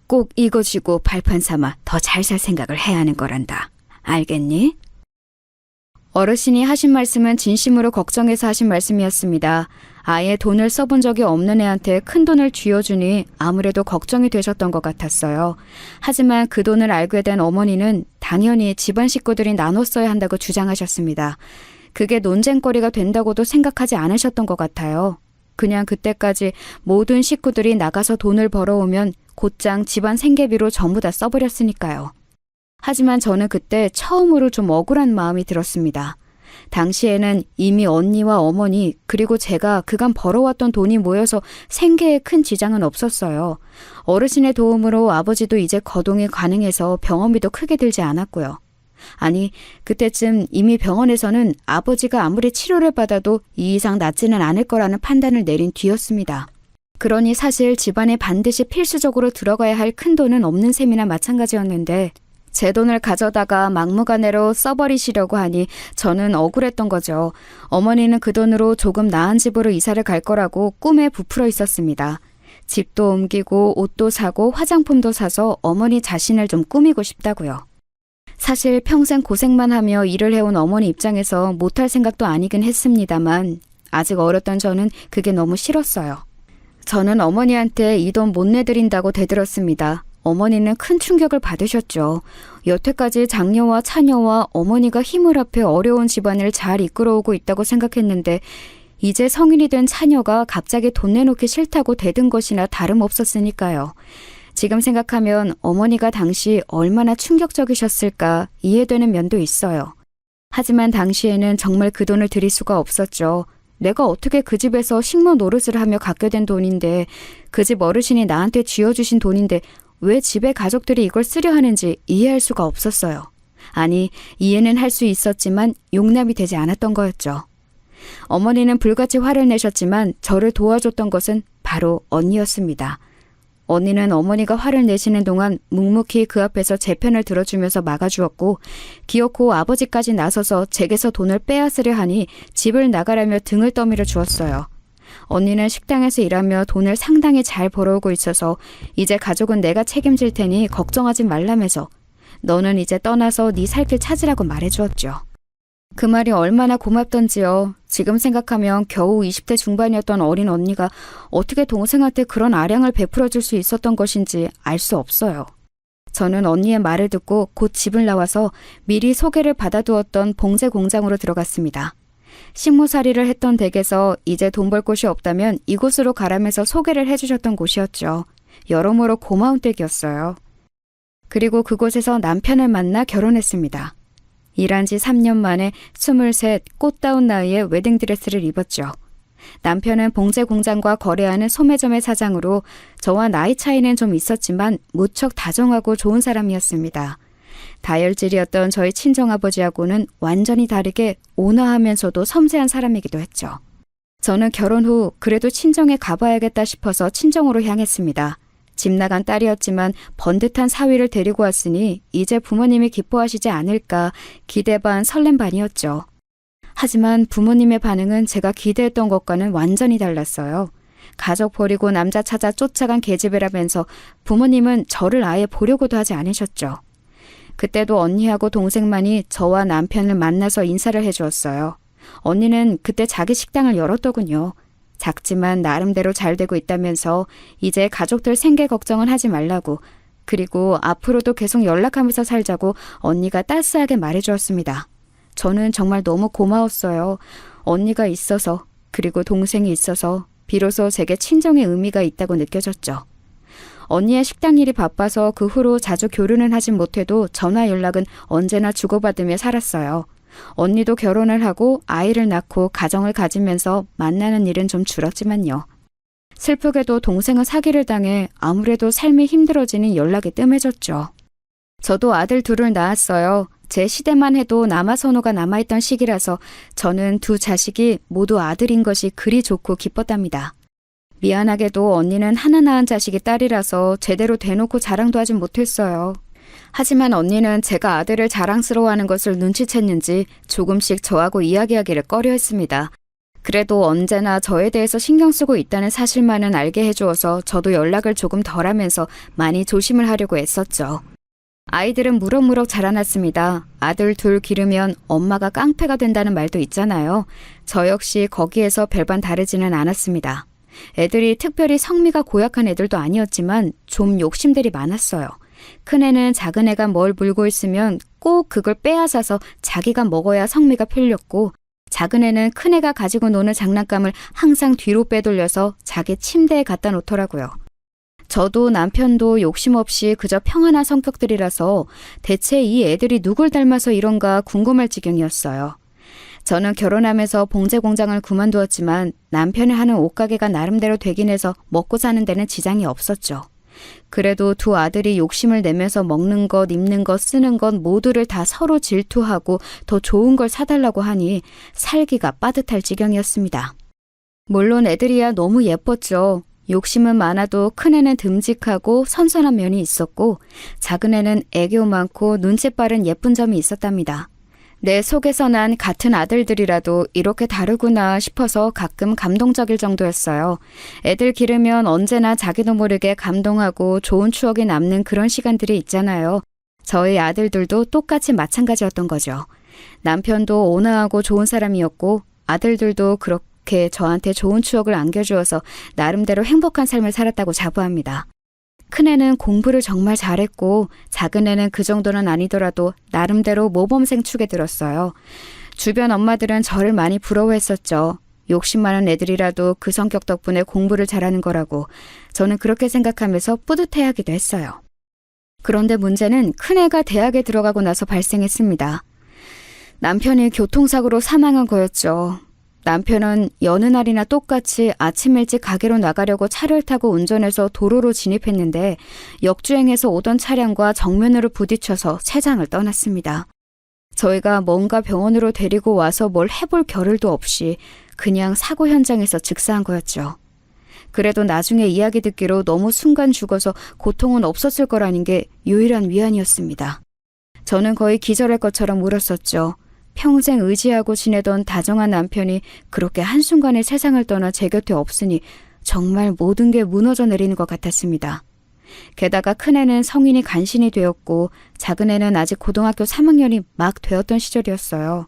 꼭 이거 쥐고 발판 삼아 더 잘 살 생각을 해야 하는 거란다. 알겠니? 어르신이 하신 말씀은 진심으로 걱정해서 하신 말씀이었습니다. 아예 돈을 써본 적이 없는 애한테 큰 돈을 쥐어주니 아무래도 걱정이 되셨던 것 같았어요. 하지만 그 돈을 알게 된 어머니는 당연히 집안 식구들이 나눠 써야 한다고 주장하셨습니다. 그게 논쟁거리가 된다고도 생각하지 않으셨던 것 같아요. 그냥 그때까지 모든 식구들이 나가서 돈을 벌어오면 곧장 집안 생계비로 전부 다 써버렸으니까요. 하지만 저는 그때 처음으로 좀 억울한 마음이 들었습니다. 당시에는 이미 언니와 어머니 그리고 제가 그간 벌어왔던 돈이 모여서 생계에 큰 지장은 없었어요. 어르신의 도움으로 아버지도 이제 거동이 가능해서 병원비도 크게 들지 않았고요. 아니, 그때쯤 이미 병원에서는 아버지가 아무리 치료를 받아도 이 이상 낫지는 않을 거라는 판단을 내린 뒤였습니다. 그러니 사실 집안에 반드시 필수적으로 들어가야 할 큰 돈은 없는 셈이나 마찬가지였는데 제 돈을 가져다가 막무가내로 써버리시려고 하니 저는 억울했던 거죠. 어머니는 그 돈으로 조금 나은 집으로 이사를 갈 거라고 꿈에 부풀어 있었습니다. 집도 옮기고 옷도 사고 화장품도 사서 어머니 자신을 좀 꾸미고 싶다고요. 사실 평생 고생만 하며 일을 해온 어머니 입장에서 못할 생각도 아니긴 했습니다만 아직 어렸던 저는 그게 너무 싫었어요. 저는 어머니한테 이 돈 못 내드린다고 대들었습니다. 어머니는 큰 충격을 받으셨죠. 여태까지 장녀와 차녀와 어머니가 힘을 합해 어려운 집안을 잘 이끌어오고 있다고 생각했는데 이제 성인이 된 차녀가 갑자기 돈 내놓기 싫다고 대든 것이나 다름없었으니까요. 지금 생각하면 어머니가 당시 얼마나 충격적이셨을까 이해되는 면도 있어요. 하지만 당시에는 정말 그 돈을 드릴 수가 없었죠. 내가 어떻게 그 집에서 식모 노릇을 하며 갖게 된 돈인데 그 집 어르신이 나한테 쥐어주신 돈인데 왜 집의 가족들이 이걸 쓰려 하는지 이해할 수가 없었어요. 아니, 이해는 할 수 있었지만 용납이 되지 않았던 거였죠. 어머니는 불같이 화를 내셨지만 저를 도와줬던 것은 바로 언니였습니다. 언니는 어머니가 화를 내시는 동안 묵묵히 그 앞에서 제 편을 들어주면서 막아주었고 기어코 아버지까지 나서서 제게서 돈을 빼앗으려 하니 집을 나가라며 등을 떠밀어 주었어요. 언니는 식당에서 일하며 돈을 상당히 잘 벌어오고 있어서 이제 가족은 내가 책임질 테니 걱정하지 말라면서 너는 이제 떠나서 네 살 길 찾으라고 말해주었죠. 그 말이 얼마나 고맙던지요. 지금 생각하면 겨우 20대 중반이었던 어린 언니가 어떻게 동생한테 그런 아량을 베풀어 줄 수 있었던 것인지 알 수 없어요. 저는 언니의 말을 듣고 곧 집을 나와서 미리 소개를 받아두었던 봉제 공장으로 들어갔습니다. 식모살이를 했던 댁에서 이제 돈 벌 곳이 없다면 이곳으로 가라면서 소개를 해주셨던 곳이었죠. 여러모로 고마운 댁이었어요. 그리고 그곳에서 남편을 만나 결혼했습니다. 일한 지 3년 만에 23 꽃다운 나이에 웨딩드레스를 입었죠. 남편은 봉제 공장과 거래하는 소매점의 사장으로 저와 나이 차이는 좀 있었지만 무척 다정하고 좋은 사람이었습니다. 다혈질이었던 저희 친정아버지하고는 완전히 다르게 온화하면서도 섬세한 사람이기도 했죠. 저는 결혼 후 그래도 친정에 가봐야겠다 싶어서 친정으로 향했습니다. 집 나간 딸이었지만 번듯한 사위를 데리고 왔으니 이제 부모님이 기뻐하시지 않을까 기대 반 설렘 반이었죠. 하지만 부모님의 반응은 제가 기대했던 것과는 완전히 달랐어요. 가족 버리고 남자 찾아 쫓아간 계집애라면서 부모님은 저를 아예 보려고도 하지 않으셨죠. 그때도 언니하고 동생만이 저와 남편을 만나서 인사를 해주었어요. 언니는 그때 자기 식당을 열었더군요. 작지만 나름대로 잘 되고 있다면서 이제 가족들 생계 걱정은 하지 말라고 그리고 앞으로도 계속 연락하면서 살자고 언니가 따스하게 말해주었습니다. 저는 정말 너무 고마웠어요. 언니가 있어서 그리고 동생이 있어서 비로소 제게 친정의 의미가 있다고 느껴졌죠. 언니의 식당 일이 바빠서 그 후로 자주 교류는 하진 못해도 전화 연락은 언제나 주고받으며 살았어요. 언니도 결혼을 하고 아이를 낳고 가정을 가지면서 만나는 일은 좀 줄었지만요. 슬프게도 동생은 사기를 당해 아무래도 삶이 힘들어지니 연락이 뜸해졌죠. 저도 아들 둘을 낳았어요. 제 시대만 해도 남아선호가 남아있던 시기라서 저는 두 자식이 모두 아들인 것이 그리 좋고 기뻤답니다. 미안하게도 언니는 하나 낳은 자식이 딸이라서 제대로 대놓고 자랑도 하진 못했어요. 하지만 언니는 제가 아들을 자랑스러워하는 것을 눈치챘는지 조금씩 저하고 이야기하기를 꺼려했습니다. 그래도 언제나 저에 대해서 신경 쓰고 있다는 사실만은 알게 해주어서 저도 연락을 조금 덜하면서 많이 조심을 하려고 애썼죠. 아이들은 무럭무럭 자라났습니다. 아들 둘 기르면 엄마가 깡패가 된다는 말도 있잖아요. 저 역시 거기에서 별반 다르지는 않았습니다. 애들이 특별히 성미가 고약한 애들도 아니었지만 좀 욕심들이 많았어요. 큰애는 작은애가 뭘 물고 있으면 꼭 그걸 빼앗아서 자기가 먹어야 성미가 풀렸고, 작은애는 큰애가 가지고 노는 장난감을 항상 뒤로 빼돌려서 자기 침대에 갖다 놓더라고요. 저도 남편도 욕심 없이 그저 평안한 성격들이라서 대체 이 애들이 누굴 닮아서 이런가 궁금할 지경이었어요. 저는 결혼하면서 봉제 공장을 그만두었지만 남편이 하는 옷가게가 나름대로 되긴 해서 먹고 사는 데는 지장이 없었죠. 그래도 두 아들이 욕심을 내면서 먹는 것, 입는 것, 쓰는 것 모두를 다 서로 질투하고 더 좋은 걸 사달라고 하니 살기가 빠듯할 지경이었습니다. 물론 애들이야 너무 예뻤죠. 욕심은 많아도 큰애는 듬직하고 선선한 면이 있었고, 작은애는 애교 많고 눈치 빠른 예쁜 점이 있었답니다. 내 속에서 난 같은 아들들이라도 이렇게 다르구나 싶어서 가끔 감동적일 정도였어요. 애들 기르면 언제나 자기도 모르게 감동하고 좋은 추억이 남는 그런 시간들이 있잖아요. 저희 아들들도 똑같이 마찬가지였던 거죠. 남편도 온화하고 좋은 사람이었고 아들들도 그렇게 저한테 좋은 추억을 안겨주어서 나름대로 행복한 삶을 살았다고 자부합니다. 큰애는 공부를 정말 잘했고 작은애는 그 정도는 아니더라도 나름대로 모범생 축에 들었어요. 주변 엄마들은 저를 많이 부러워했었죠. 욕심 많은 애들이라도 그 성격 덕분에 공부를 잘하는 거라고 저는 그렇게 생각하면서 뿌듯해하기도 했어요. 그런데 문제는 큰애가 대학에 들어가고 나서 발생했습니다. 남편이 교통사고로 사망한 거였죠. 남편은 여느 날이나 똑같이 아침 일찍 가게로 나가려고 차를 타고 운전해서 도로로 진입했는데 역주행해서 오던 차량과 정면으로 부딪혀서 세상을 떠났습니다. 저희가 뭔가 병원으로 데리고 와서 뭘 해볼 겨를도 없이 그냥 사고 현장에서 즉사한 거였죠. 그래도 나중에 이야기 듣기로 너무 순간 죽어서 고통은 없었을 거라는 게 유일한 위안이었습니다. 저는 거의 기절할 것처럼 울었었죠. 평생 의지하고 지내던 다정한 남편이 그렇게 한순간에 세상을 떠나 제 곁에 없으니 정말 모든 게 무너져 내리는 것 같았습니다. 게다가 큰애는 성인이 간신히 되었고 작은애는 아직 고등학교 3학년이 막 되었던 시절이었어요.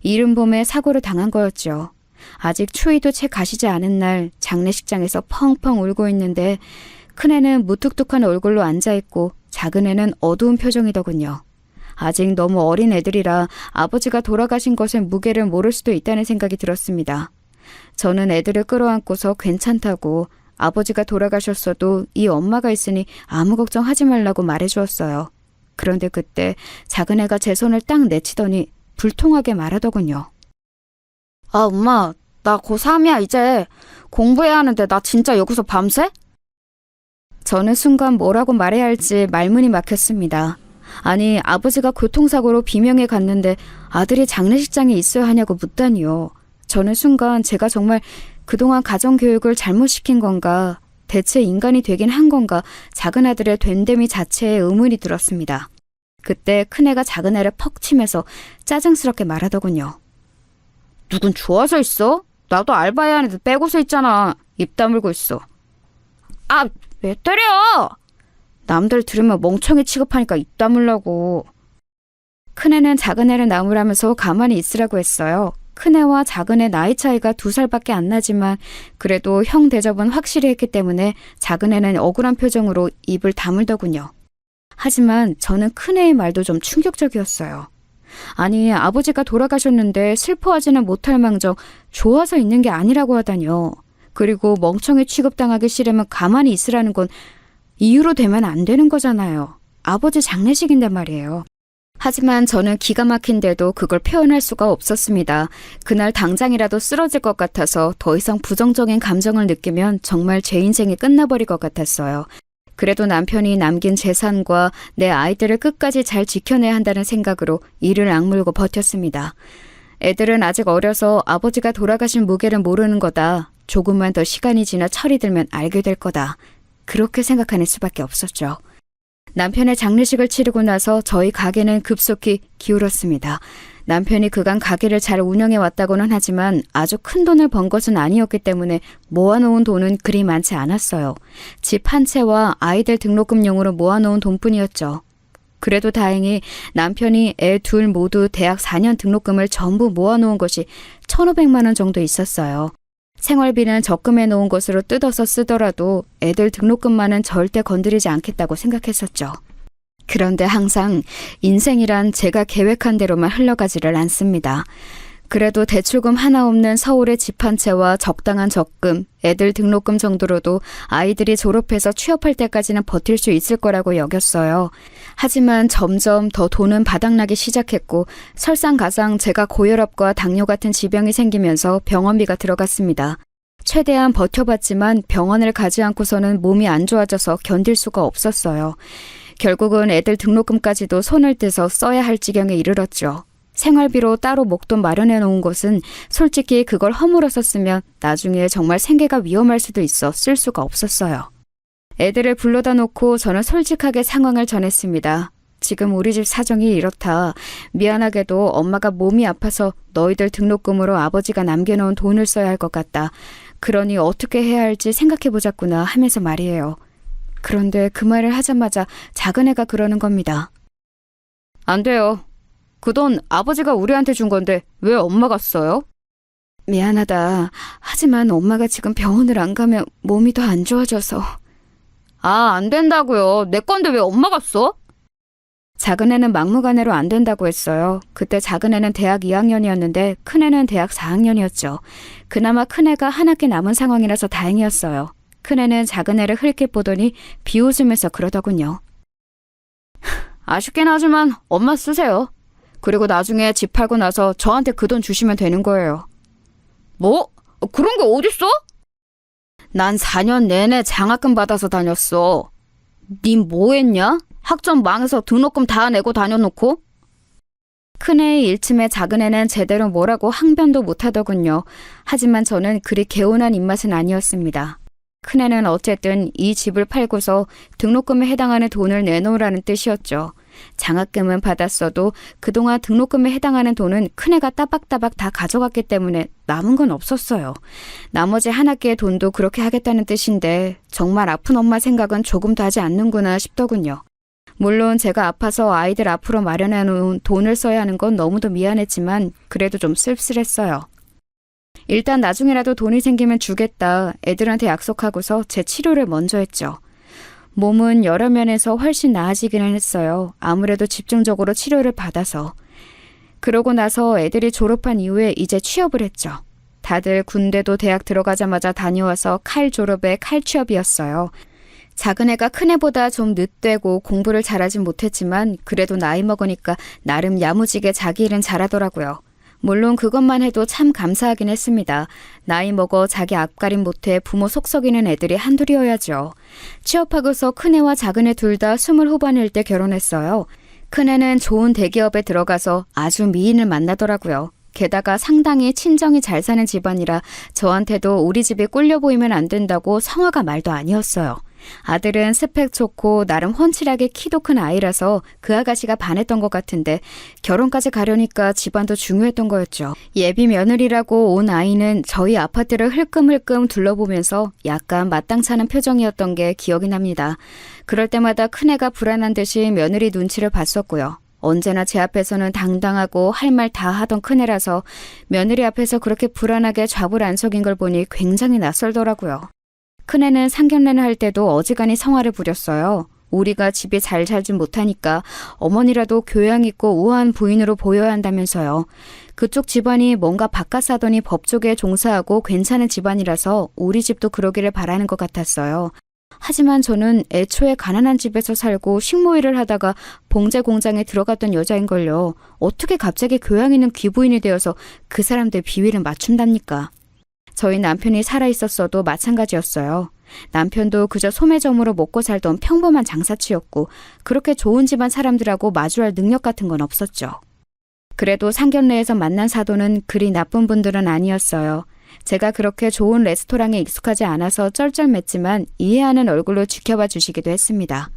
이른 봄에 사고를 당한 거였죠. 아직 추위도 채 가시지 않은 날 장례식장에서 펑펑 울고 있는데 큰애는 무뚝뚝한 얼굴로 앉아있고 작은애는 어두운 표정이더군요. 아직 너무 어린 애들이라 아버지가 돌아가신 것의 무게를 모를 수도 있다는 생각이 들었습니다. 저는 애들을 끌어안고서 괜찮다고 아버지가 돌아가셨어도 이 엄마가 있으니 아무 걱정하지 말라고 말해주었어요. 그런데 그때 작은애가 제 손을 딱 내치더니 불통하게 말하더군요. 아, 엄마, 나 고3이야 이제. 공부해야 하는데 나 진짜 여기서 밤새? 저는 순간 뭐라고 말해야 할지 말문이 막혔습니다. 아니, 아버지가 교통사고로 비명에 갔는데 아들이 장례식장에 있어야 하냐고 묻다니요. 저는 순간 제가 정말 그동안 가정교육을 잘못시킨 건가, 대체 인간이 되긴 한 건가, 작은 아들의 된됨이 자체에 의문이 들었습니다. 그때 큰애가 작은애를 퍽 치면서 짜증스럽게 말하더군요. 누군 좋아서 있어? 나도 알바해야 하는데 빼고서 있잖아. 입 다물고 있어. 아, 왜 때려? 남들 들으면 멍청이 취급하니까 입 다물라고. 큰애는 작은애를 나무라면서 가만히 있으라고 했어요. 큰애와 작은애 나이 차이가 2살밖에 안 나지만 그래도 형 대접은 확실히 했기 때문에 작은애는 억울한 표정으로 입을 다물더군요. 하지만 저는 큰애의 말도 좀 충격적이었어요. 아니, 아버지가 돌아가셨는데 슬퍼하지는 못할 망정 좋아서 있는 게 아니라고 하다니요. 그리고 멍청이 취급당하기 싫으면 가만히 있으라는 건 이유로 되면 안 되는 거잖아요. 아버지 장례식인데 말이에요. 하지만 저는 기가 막힌데도 그걸 표현할 수가 없었습니다. 그날 당장이라도 쓰러질 것 같아서 더 이상 부정적인 감정을 느끼면 정말 제 인생이 끝나버릴 것 같았어요. 그래도 남편이 남긴 재산과 내 아이들을 끝까지 잘 지켜내야 한다는 생각으로 이를 악물고 버텼습니다. 애들은 아직 어려서 아버지가 돌아가신 무게를 모르는 거다. 조금만 더 시간이 지나 철이 들면 알게 될 거다. 그렇게 생각하는 수밖에 없었죠. 남편의 장례식을 치르고 나서 저희 가게는 급속히 기울었습니다. 남편이 그간 가게를 잘 운영해 왔다고는 하지만 아주 큰 돈을 번 것은 아니었기 때문에 모아놓은 돈은 그리 많지 않았어요. 집 한 채와 아이들 등록금용으로 모아놓은 돈뿐이었죠. 그래도 다행히 남편이 애 둘 모두 대학 4년 등록금을 전부 모아놓은 것이 1,500만 원 정도 있었어요. 생활비는 적금해 놓은 것으로 뜯어서 쓰더라도 애들 등록금만은 절대 건드리지 않겠다고 생각했었죠. 그런데 항상 인생이란 제가 계획한 대로만 흘러가지를 않습니다. 그래도 대출금 하나 없는 서울의 집 한 채와 적당한 적금, 애들 등록금 정도로도 아이들이 졸업해서 취업할 때까지는 버틸 수 있을 거라고 여겼어요. 하지만 점점 더 돈은 바닥나기 시작했고 설상가상 제가 고혈압과 당뇨 같은 지병이 생기면서 병원비가 들어갔습니다. 최대한 버텨봤지만 병원을 가지 않고서는 몸이 안 좋아져서 견딜 수가 없었어요. 결국은 애들 등록금까지도 손을 떼서 써야 할 지경에 이르렀죠. 생활비로 따로 목돈 마련해 놓은 것은 솔직히 그걸 허물어서 쓰면 나중에 정말 생계가 위험할 수도 있어 쓸 수가 없었어요. 애들을 불러다 놓고 저는 솔직하게 상황을 전했습니다. 지금 우리 집 사정이 이렇다. 미안하게도 엄마가 몸이 아파서 너희들 등록금으로 아버지가 남겨놓은 돈을 써야 할 것 같다. 그러니 어떻게 해야 할지 생각해보자꾸나 하면서 말이에요. 그런데 그 말을 하자마자 작은 애가 그러는 겁니다. 안 돼요. 그 돈 아버지가 우리한테 준 건데 왜 엄마가 써요? 미안하다. 하지만 엄마가 지금 병원을 안 가면 몸이 더 안 좋아져서. 안 된다고요. 내 건데 왜 엄마가 써? 작은 애는 막무가내로 안 된다고 했어요. 그때 작은 애는 대학 2학년이었는데 큰 애는 대학 4학년이었죠. 그나마 큰 애가 한 학기 남은 상황이라서 다행이었어요. 큰 애는 작은 애를 흘낏 보더니 비웃으면서 그러더군요. 아쉽긴 하지만 엄마 쓰세요. 그리고 나중에 집 팔고 나서 저한테 그 돈 주시면 되는 거예요. 뭐? 그런 게 어딨어? 난 4년 내내 장학금 받아서 다녔어. 님 뭐 했냐? 학점 망해서 등록금 다 내고 다녀놓고? 큰애의 일침에 작은애는 제대로 뭐라고 항변도 못하더군요. 하지만 저는 그리 개운한 입맛은 아니었습니다. 큰애는 어쨌든 이 집을 팔고서 등록금에 해당하는 돈을 내놓으라는 뜻이었죠. 장학금은 받았어도 그동안 등록금에 해당하는 돈은 큰애가 따박따박 다 가져갔기 때문에 남은 건 없었어요. 나머지 한 학기의 돈도 그렇게 하겠다는 뜻인데 정말 아픈 엄마 생각은 조금도 하지 않는구나 싶더군요. 물론 제가 아파서 아이들 앞으로 마련해 놓은 돈을 써야 하는 건 너무도 미안했지만 그래도 좀 씁쓸했어요. 일단 나중에라도 돈이 생기면 주겠다. 애들한테 약속하고서 제 치료를 먼저 했죠. 몸은 여러 면에서 훨씬 나아지기는 했어요. 아무래도 집중적으로 치료를 받아서. 그러고 나서 애들이 졸업한 이후에 이제 취업을 했죠. 다들 군대도 대학 들어가자마자 다녀와서 칼 졸업에 칼 취업이었어요. 작은 애가 큰 애보다 좀 늦되고 공부를 잘하진 못했지만 그래도 나이 먹으니까 나름 야무지게 자기 일은 잘하더라고요. 물론 그것만 해도 참 감사하긴 했습니다. 나이 먹어 자기 앞가림 못해 부모 속 썩이는 애들이 한둘이어야죠. 취업하고서 큰애와 작은애 둘 다 20 후반일 때 결혼했어요. 큰애는 좋은 대기업에 들어가서 아주 미인을 만나더라고요. 게다가 상당히 친정이 잘 사는 집안이라 저한테도 우리 집이 꿀려 보이면 안 된다고 성화가 말도 아니었어요. 아들은 스펙 좋고 나름 훤칠하게 키도 큰 아이라서 그 아가씨가 반했던 것 같은데 결혼까지 가려니까 집안도 중요했던 거였죠. 예비 며느리라고 온 아이는 저희 아파트를 흘끔흘끔 둘러보면서 약간 마땅찮은 표정이었던 게 기억이 납니다. 그럴 때마다 큰애가 불안한 듯이 며느리 눈치를 봤었고요. 언제나 제 앞에서는 당당하고 할 말 다 하던 큰애라서 며느리 앞에서 그렇게 불안하게 좌불안석인 걸 보니 굉장히 낯설더라고요. 큰애는 상견례를 할 때도 어지간히 성화를 부렸어요. 우리가 집에 잘 살진 못하니까 어머니라도 교양 있고 우아한 부인으로 보여야 한다면서요. 그쪽 집안이 뭔가 바깥 사더니 법 쪽에 종사하고 괜찮은 집안이라서 우리 집도 그러기를 바라는 것 같았어요. 하지만 저는 애초에 가난한 집에서 살고 식모일을 하다가 봉제 공장에 들어갔던 여자인걸요. 어떻게 갑자기 교양 있는 귀부인이 되어서 그 사람들 비위를 맞춘답니까? 저희 남편이 살아있었어도 마찬가지였어요. 남편도 그저 소매점으로 먹고 살던 평범한 장사치였고 그렇게 좋은 집안 사람들하고 마주할 능력 같은 건 없었죠. 그래도 상견례에서 만난 사도는 그리 나쁜 분들은 아니었어요. 제가 그렇게 좋은 레스토랑에 익숙하지 않아서 쩔쩔맸지만 이해하는 얼굴로 지켜봐 주시기도 했습니다.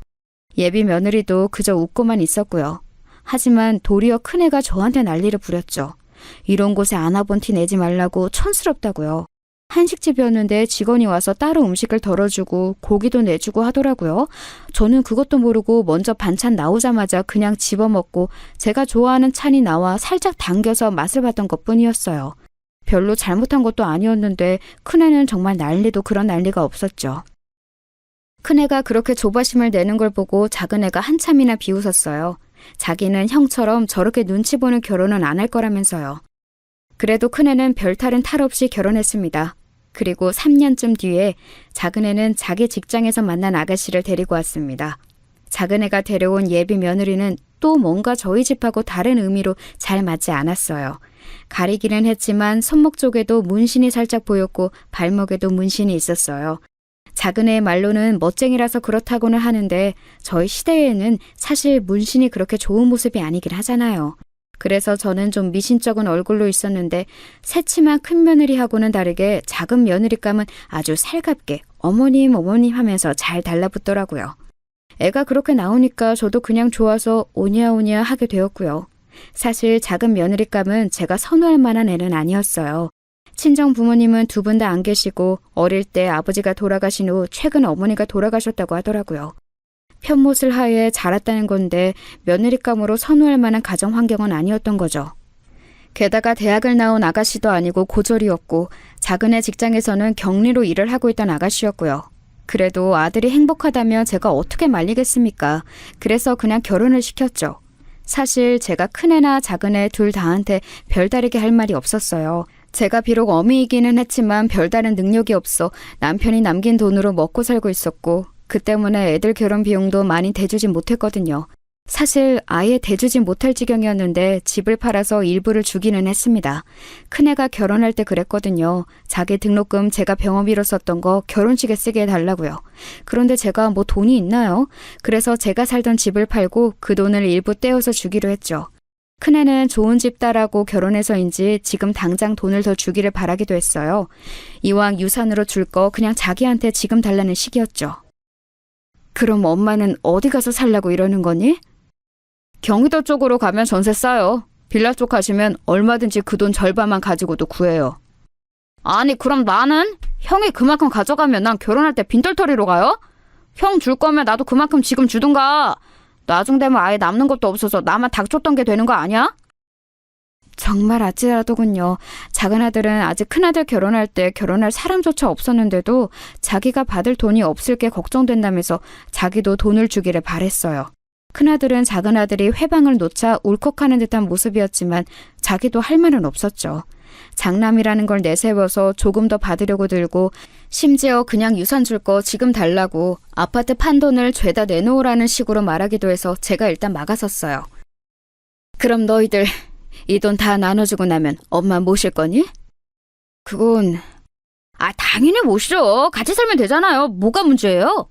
예비 며느리도 그저 웃고만 있었고요. 하지만 도리어 큰애가 저한테 난리를 부렸죠. 이런 곳에 안 와본 티 내지 말라고 촌스럽다고요. 한식집이었는데 직원이 와서 따로 음식을 덜어주고 고기도 내주고 하더라고요. 저는 그것도 모르고 먼저 반찬 나오자마자 그냥 집어먹고 제가 좋아하는 찬이 나와 살짝 당겨서 맛을 봤던 것뿐이었어요. 별로 잘못한 것도 아니었는데 큰애는 정말 난리도 그런 난리가 없었죠. 큰애가 그렇게 조바심을 내는 걸 보고 작은애가 한참이나 비웃었어요. 자기는 형처럼 저렇게 눈치 보는 결혼은 안 할 거라면서요. 그래도 큰애는 별탈은 탈 없이 결혼했습니다. 그리고 3년쯤 뒤에 작은애는 자기 직장에서 만난 아가씨를 데리고 왔습니다. 작은애가 데려온 예비 며느리는 또 뭔가 저희 집하고 다른 의미로 잘 맞지 않았어요. 가리기는 했지만 손목 쪽에도 문신이 살짝 보였고 발목에도 문신이 있었어요. 작은애의 말로는 멋쟁이라서 그렇다고는 하는데 저희 시대에는 사실 문신이 그렇게 좋은 모습이 아니긴 하잖아요. 그래서 저는 좀 미신쩍은 얼굴로 있었는데 새치만 큰 며느리하고는 다르게 작은 며느리감은 아주 살갑게 어머님 어머님 하면서 잘 달라붙더라고요. 애가 그렇게 나오니까 저도 그냥 좋아서 오냐오냐 하게 되었고요. 사실 작은 며느리감은 제가 선호할 만한 애는 아니었어요. 친정 부모님은 두 분 다 안 계시고 어릴 때 아버지가 돌아가신 후 최근 어머니가 돌아가셨다고 하더라고요. 편못을 하에 자랐다는 건데 며느리감으로 선호할 만한 가정 환경은 아니었던 거죠. 게다가 대학을 나온 아가씨도 아니고 고졸이었고 작은애 직장에서는 격리로 일을 하고 있던 아가씨였고요. 그래도 아들이 행복하다면 제가 어떻게 말리겠습니까? 그래서 그냥 결혼을 시켰죠. 사실 제가 큰애나 작은애 둘 다한테 별다르게 할 말이 없었어요. 제가 비록 어미이기는 했지만 별다른 능력이 없어 남편이 남긴 돈으로 먹고 살고 있었고 그 때문에 애들 결혼 비용도 많이 대주진 못했거든요. 사실 아예 대주진 못할 지경이었는데 집을 팔아서 일부를 주기는 했습니다. 큰애가 결혼할 때 그랬거든요. 자기 등록금 제가 병원비로 썼던 거 결혼식에 쓰게 해달라고요. 그런데 제가 뭐 돈이 있나요? 그래서 제가 살던 집을 팔고 그 돈을 일부 떼어서 주기로 했죠. 큰애는 좋은 집 딸하고 결혼해서인지 지금 당장 돈을 더 주기를 바라기도 했어요. 이왕 유산으로 줄 거 그냥 자기한테 지금 달라는 시기였죠. 그럼 엄마는 어디 가서 살라고 이러는 거니? 경기도 쪽으로 가면 전세 싸요. 빌라 쪽 가시면 얼마든지 그 돈 절반만 가지고도 구해요. 아니 그럼 나는? 형이 그만큼 가져가면 난 결혼할 때 빈털터리로 가요? 형 줄 거면 나도 그만큼 지금 주든가. 나중 되면 아예 남는 것도 없어서 나만 닥쳤던 게 되는 거 아니야? 정말 아찔하더군요. 작은 아들은 아직 큰아들 결혼할 때 결혼할 사람조차 없었는데도 자기가 받을 돈이 없을 게 걱정된다면서 자기도 돈을 주기를 바랬어요. 큰아들은 작은 아들이 회방을 놓자 울컥하는 듯한 모습이었지만 자기도 할 말은 없었죠. 장남이라는 걸 내세워서 조금 더 받으려고 들고 심지어 그냥 유산 줄 거 지금 달라고 아파트 판 돈을 죄다 내놓으라는 식으로 말하기도 해서 제가 일단 막아섰어요. 그럼 너희들 이 돈 다 나눠주고 나면 엄마 모실 거니? 그건... 당연히 모시죠. 같이 살면 되잖아요. 뭐가 문제예요?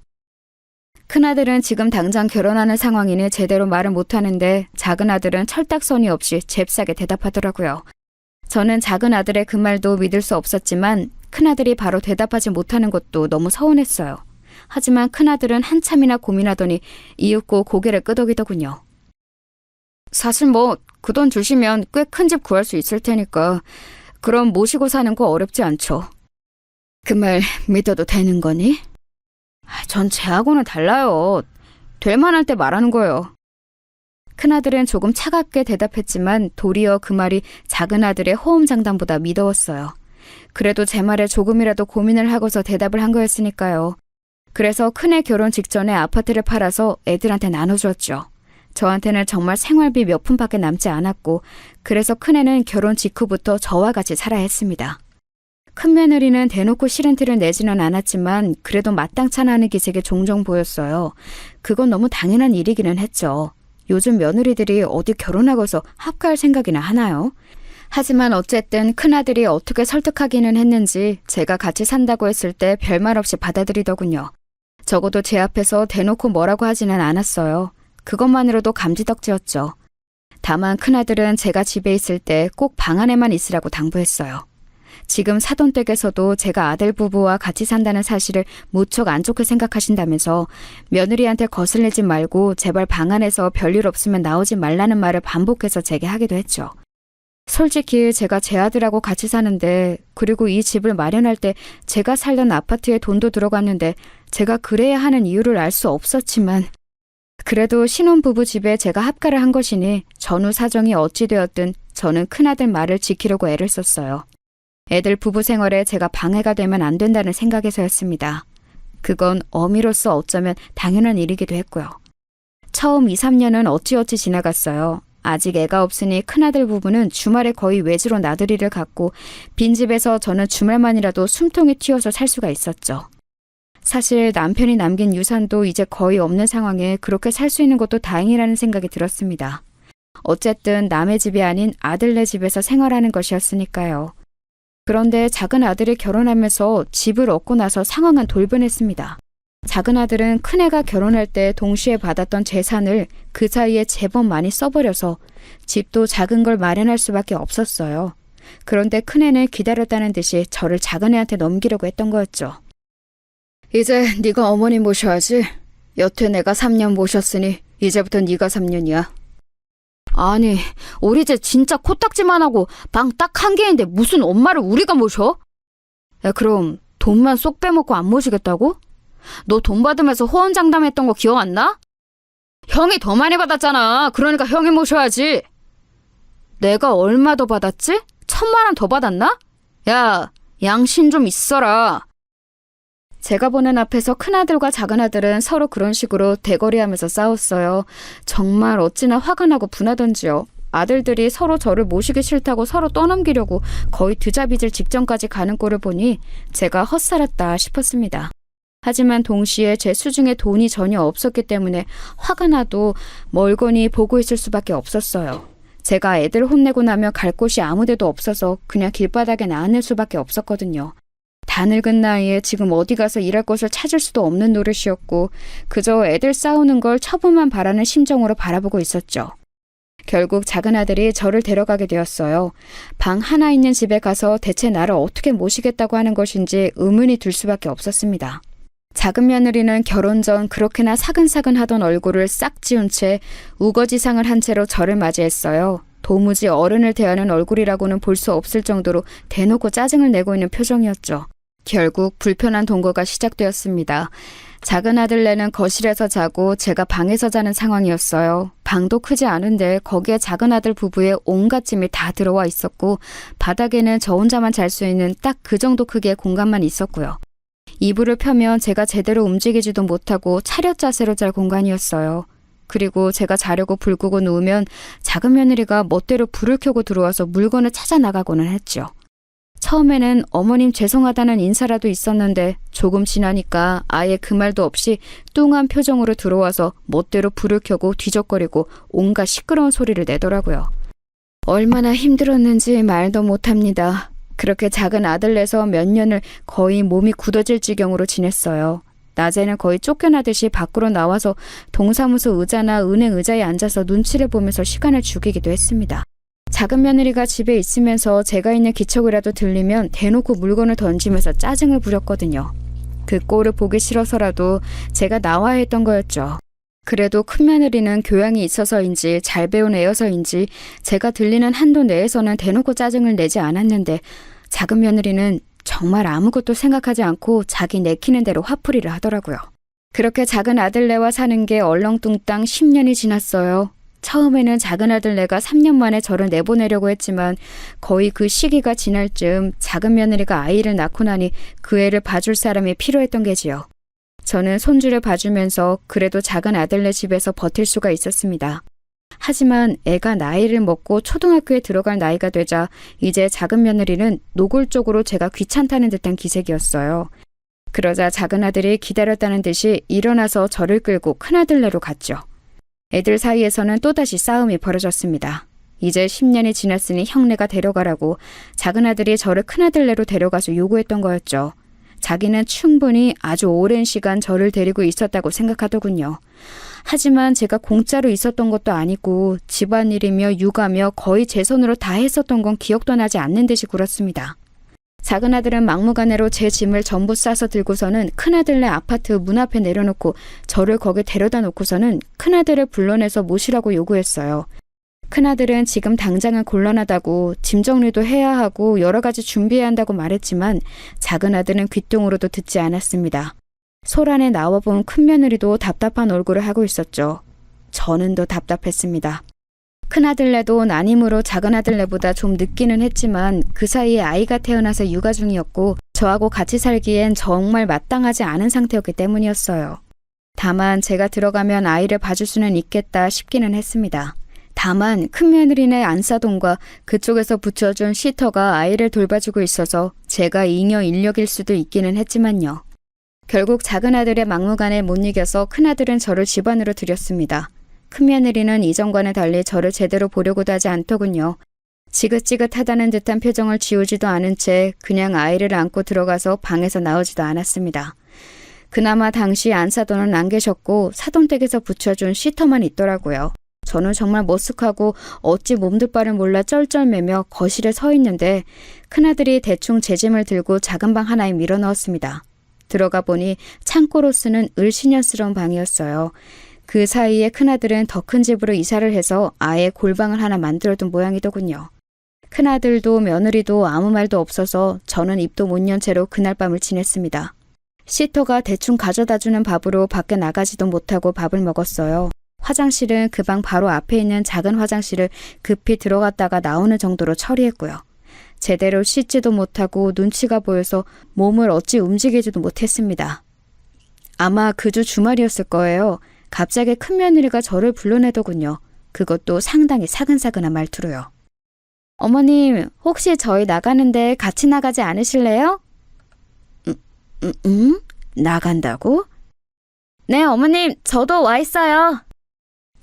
큰아들은 지금 당장 결혼하는 상황이니 제대로 말을 못하는데 작은 아들은 철딱서니 없이 잽싸게 대답하더라고요. 저는 작은 아들의 그 말도 믿을 수 없었지만 큰아들이 바로 대답하지 못하는 것도 너무 서운했어요. 하지만 큰아들은 한참이나 고민하더니 이윽고 고개를 끄덕이더군요. 사실 뭐 그 돈 주시면 꽤 큰 집 구할 수 있을 테니까 그럼 모시고 사는 거 어렵지 않죠. 그 말 믿어도 되는 거니? 전 쟤하고는 달라요. 될 만할 때 말하는 거예요. 큰아들은 조금 차갑게 대답했지만 도리어 그 말이 작은 아들의 호언장담보다 미더웠어요. 그래도 제 말에 조금이라도 고민을 하고서 대답을 한 거였으니까요. 그래서 큰애 결혼 직전에 아파트를 팔아서 애들한테 나눠주었죠. 저한테는 정말 생활비 몇 푼밖에 남지 않았고 그래서 큰애는 결혼 직후부터 저와 같이 살아야 했습니다. 큰며느리는 대놓고 싫은 티를 내지는 않았지만 그래도 마땅찮아 하는 기색이 종종 보였어요. 그건 너무 당연한 일이기는 했죠. 요즘 며느리들이 어디 결혼하고서 합가할 생각이나 하나요? 하지만 어쨌든 큰아들이 어떻게 설득하기는 했는지 제가 같이 산다고 했을 때 별말 없이 받아들이더군요. 적어도 제 앞에서 대놓고 뭐라고 하지는 않았어요. 그것만으로도 감지덕지였죠. 다만 큰아들은 제가 집에 있을 때 꼭 방 안에만 있으라고 당부했어요. 지금 사돈 댁에서도 제가 아들 부부와 같이 산다는 사실을 무척 안 좋게 생각하신다면서 며느리한테 거슬리지 말고 제발 방 안에서 별일 없으면 나오지 말라는 말을 반복해서 제게 하기도 했죠. 솔직히 제가 제 아들하고 같이 사는데, 그리고 이 집을 마련할 때 제가 살던 아파트에 돈도 들어갔는데 제가 그래야 하는 이유를 알 수 없었지만, 그래도 신혼부부 집에 제가 합가를 한 것이니 전후 사정이 어찌 되었든 저는 큰아들 말을 지키려고 애를 썼어요. 애들 부부 생활에 제가 방해가 되면 안 된다는 생각에서였습니다. 그건 어미로서 어쩌면 당연한 일이기도 했고요. 처음 2, 3년은 어찌어찌 지나갔어요. 아직 애가 없으니 큰아들 부부는 주말에 거의 외지로 나들이를 갔고 빈집에서 저는 주말만이라도 숨통이 튀어서 살 수가 있었죠. 사실 남편이 남긴 유산도 이제 거의 없는 상황에 그렇게 살 수 있는 것도 다행이라는 생각이 들었습니다. 어쨌든 남의 집이 아닌 아들네 집에서 생활하는 것이었으니까요. 그런데 작은 아들이 결혼하면서 집을 얻고 나서 상황은 돌변했습니다. 작은 아들은 큰애가 결혼할 때 동시에 받았던 재산을 그 사이에 제법 많이 써버려서 집도 작은 걸 마련할 수밖에 없었어요. 그런데 큰애는 기다렸다는 듯이 저를 작은애한테 넘기려고 했던 거였죠. 이제 네가 어머니 모셔야지. 여태 내가 3년 모셨으니 이제부터 네가 3년이야. 아니, 우리 집 진짜 코딱지만 하고 방 딱 한 개인데 무슨 엄마를 우리가 모셔? 야, 그럼 돈만 쏙 빼먹고 안 모시겠다고? 너 돈 받으면서 호언장담했던 거 기억 안 나? 형이 더 많이 받았잖아. 그러니까 형이 모셔야지. 내가 얼마 더 받았지? 1,000만 원 더 받았나? 야, 양심 좀 있어라. 제가 보는 앞에서 큰아들과 작은아들은 서로 그런 식으로 대거리하면서 싸웠어요. 정말 어찌나 화가 나고 분하던지요. 아들들이 서로 저를 모시기 싫다고 서로 떠넘기려고 거의 드자빚을 직전까지 가는 꼴을 보니 제가 헛살았다 싶었습니다. 하지만 동시에 제 수중에 돈이 전혀 없었기 때문에 화가 나도 멀거니 보고 있을 수밖에 없었어요. 제가 애들 혼내고 나면 갈 곳이 아무 데도 없어서 그냥 길바닥에 나앉을 수밖에 없었거든요. 다 늙은 나이에 지금 어디 가서 일할 곳을 찾을 수도 없는 노릇이었고 그저 애들 싸우는 걸 처분만 바라는 심정으로 바라보고 있었죠. 결국 작은 아들이 저를 데려가게 되었어요. 방 하나 있는 집에 가서 대체 나를 어떻게 모시겠다고 하는 것인지 의문이 들 수밖에 없었습니다. 작은 며느리는 결혼 전 그렇게나 사근사근 하던 얼굴을 싹 지운 채 우거지상을 한 채로 저를 맞이했어요. 도무지 어른을 대하는 얼굴이라고는 볼 수 없을 정도로 대놓고 짜증을 내고 있는 표정이었죠. 결국 불편한 동거가 시작되었습니다. 작은 아들네는 거실에서 자고 제가 방에서 자는 상황이었어요. 방도 크지 않은데 거기에 작은 아들 부부의 온갖 짐이 다 들어와 있었고 바닥에는 저 혼자만 잘 수 있는 딱 그 정도 크기의 공간만 있었고요. 이불을 펴면 제가 제대로 움직이지도 못하고 차렷 자세로 잘 공간이었어요. 그리고 제가 자려고 불 끄고 누우면 작은 며느리가 멋대로 불을 켜고 들어와서 물건을 찾아 나가고는 했죠. 처음에는 어머님 죄송하다는 인사라도 있었는데 조금 지나니까 아예 그 말도 없이 뚱한 표정으로 들어와서 멋대로 불을 켜고 뒤적거리고 온갖 시끄러운 소리를 내더라고요. 얼마나 힘들었는지 말도 못합니다. 그렇게 작은 아들내서 몇 년을 거의 몸이 굳어질 지경으로 지냈어요. 낮에는 거의 쫓겨나듯이 밖으로 나와서 동사무소 의자나 은행 의자에 앉아서 눈치를 보면서 시간을 죽이기도 했습니다. 작은 며느리가 집에 있으면서 제가 있는 기척이라도 들리면 대놓고 물건을 던지면서 짜증을 부렸거든요. 그 꼴을 보기 싫어서라도 제가 나와야 했던 거였죠. 그래도 큰 며느리는 교양이 있어서인지 잘 배운 애여서인지 제가 들리는 한도 내에서는 대놓고 짜증을 내지 않았는데 작은 며느리는 정말 아무것도 생각하지 않고 자기 내키는 대로 화풀이를 하더라고요. 그렇게 작은 아들네와 사는 게 얼렁뚱땅 10년이 지났어요. 처음에는 작은 아들네가 3년 만에 저를 내보내려고 했지만 거의 그 시기가 지날 즈음 작은 며느리가 아이를 낳고 나니 그 애를 봐줄 사람이 필요했던 게지요. 저는 손주를 봐주면서 그래도 작은 아들네 집에서 버틸 수가 있었습니다. 하지만 애가 나이를 먹고 초등학교에 들어갈 나이가 되자 이제 작은 며느리는 노골적으로 제가 귀찮다는 듯한 기색이었어요. 그러자 작은 아들이 기다렸다는 듯이 일어나서 저를 끌고 큰아들네로 갔죠. 애들 사이에서는 또다시 싸움이 벌어졌습니다. 이제 10년이 지났으니 형네가 데려가라고 작은 아들이 저를 큰아들네로 데려가서 요구했던 거였죠. 자기는 충분히 아주 오랜 시간 저를 데리고 있었다고 생각하더군요. 하지만 제가 공짜로 있었던 것도 아니고 집안일이며 육아며 거의 제 손으로 다 했었던 건 기억도 나지 않는 듯이 굴었습니다. 작은 아들은 막무가내로 제 짐을 전부 싸서 들고서는 큰아들네 아파트 문 앞에 내려놓고 저를 거기 데려다 놓고서는 큰아들을 불러내서 모시라고 요구했어요. 큰아들은 지금 당장은 곤란하다고 짐 정리도 해야 하고 여러 가지 준비해야 한다고 말했지만 작은 아들은 귓등으로도 듣지 않았습니다. 소란에 나와본 큰며느리도 답답한 얼굴을 하고 있었죠. 저는 더 답답했습니다. 큰아들네도 난임으로 작은아들네보다 좀 늦기는 했지만 그 사이에 아이가 태어나서 육아 중이었고 저하고 같이 살기엔 정말 마땅하지 않은 상태였기 때문이었어요. 다만 제가 들어가면 아이를 봐줄 수는 있겠다 싶기는 했습니다. 다만 큰며느리네 안사돈과 그쪽에서 붙여준 시터가 아이를 돌봐주고 있어서 제가 잉여 인력일 수도 있기는 했지만요. 결국 작은아들의 막무가내에 못 이겨서 큰아들은 저를 집 안으로 들였습니다. 큰며느리는 이전과는 달리 저를 제대로 보려고도 하지 않더군요. 지긋지긋하다는 듯한 표정을 지우지도 않은 채 그냥 아이를 안고 들어가서 방에서 나오지도 않았습니다. 그나마 당시 안사돈은 안 계셨고 사돈댁에서 붙여준 시터만 있더라고요. 저는 정말 머쓱하고 어찌 몸둘 바를 몰라 쩔쩔매며 거실에 서 있는데 큰아들이 대충 제 짐을 들고 작은 방 하나에 밀어넣었습니다. 들어가 보니 창고로 쓰는 을씨년스러운 방이었어요. 그 사이에 큰아들은 더 큰 집으로 이사를 해서 아예 골방을 하나 만들어둔 모양이더군요. 큰아들도 며느리도 아무 말도 없어서 저는 입도 못 연 채로 그날 밤을 지냈습니다. 시터가 대충 가져다주는 밥으로 밖에 나가지도 못하고 밥을 먹었어요. 화장실은 그 방 바로 앞에 있는 작은 화장실을 급히 들어갔다가 나오는 정도로 처리했고요. 제대로 씻지도 못하고 눈치가 보여서 몸을 어찌 움직이지도 못했습니다. 아마 그 주 주말이었을 거예요. 갑자기 큰며느리가 저를 불러내더군요. 그것도 상당히 사근사근한 말투로요. 어머님, 혹시 저희 나가는데 같이 나가지 않으실래요? 나간다고? 네, 어머님, 저도 와 있어요.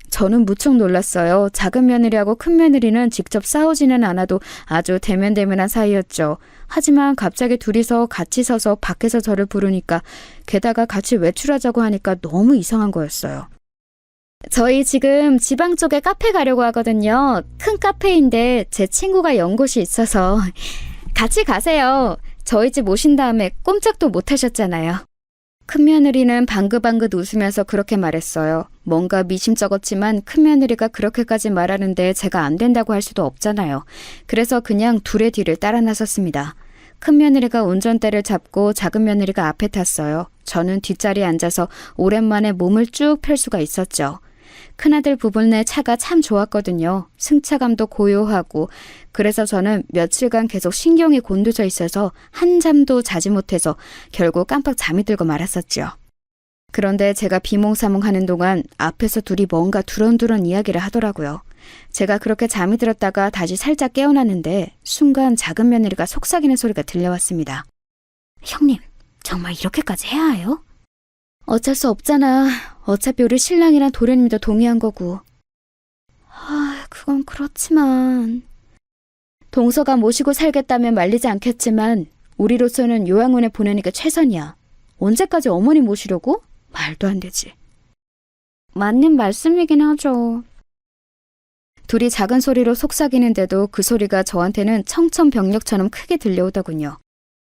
저는 무척 놀랐어요. 작은 며느리하고 큰 며느리는 직접 싸우지는 않아도 아주 대면대면한 사이였죠. 하지만 갑자기 둘이서 같이 서서 밖에서 저를 부르니까 게다가 같이 외출하자고 하니까 너무 이상한 거였어요. 저희 지금 지방 쪽에 카페 가려고 하거든요. 큰 카페인데 제 친구가 연 곳이 있어서 같이 가세요. 저희 집 오신 다음에 꼼짝도 못 하셨잖아요. 큰며느리는 방긋방긋 웃으면서 그렇게 말했어요. 뭔가 미심쩍었지만 큰며느리가 그렇게까지 말하는데 제가 안 된다고 할 수도 없잖아요. 그래서 그냥 둘의 뒤를 따라 나섰습니다. 큰며느리가 운전대를 잡고 작은며느리가 앞에 탔어요. 저는 뒷자리에 앉아서 오랜만에 몸을 쭉 펼 수가 있었죠. 큰아들 부부네 차가 참 좋았거든요. 승차감도 고요하고 그래서 저는 며칠간 계속 신경이 곤두서 있어서 한잠도 자지 못해서 결국 깜빡 잠이 들고 말았었죠. 그런데 제가 비몽사몽하는 동안 앞에서 둘이 뭔가 두런두런 이야기를 하더라고요. 제가 그렇게 잠이 들었다가 다시 살짝 깨어났는데 순간 작은 며느리가 속삭이는 소리가 들려왔습니다. 형님, 정말 이렇게까지 해야 해요? 어쩔 수 없잖아. 어차피 우리 신랑이랑 도련님도 동의한 거고. 그건 그렇지만. 동서가 모시고 살겠다면 말리지 않겠지만 우리로서는 요양원에 보내는 게 최선이야. 언제까지 어머니 모시려고? 말도 안 되지. 맞는 말씀이긴 하죠. 둘이 작은 소리로 속삭이는데도 그 소리가 저한테는 청천벽력처럼 크게 들려오더군요.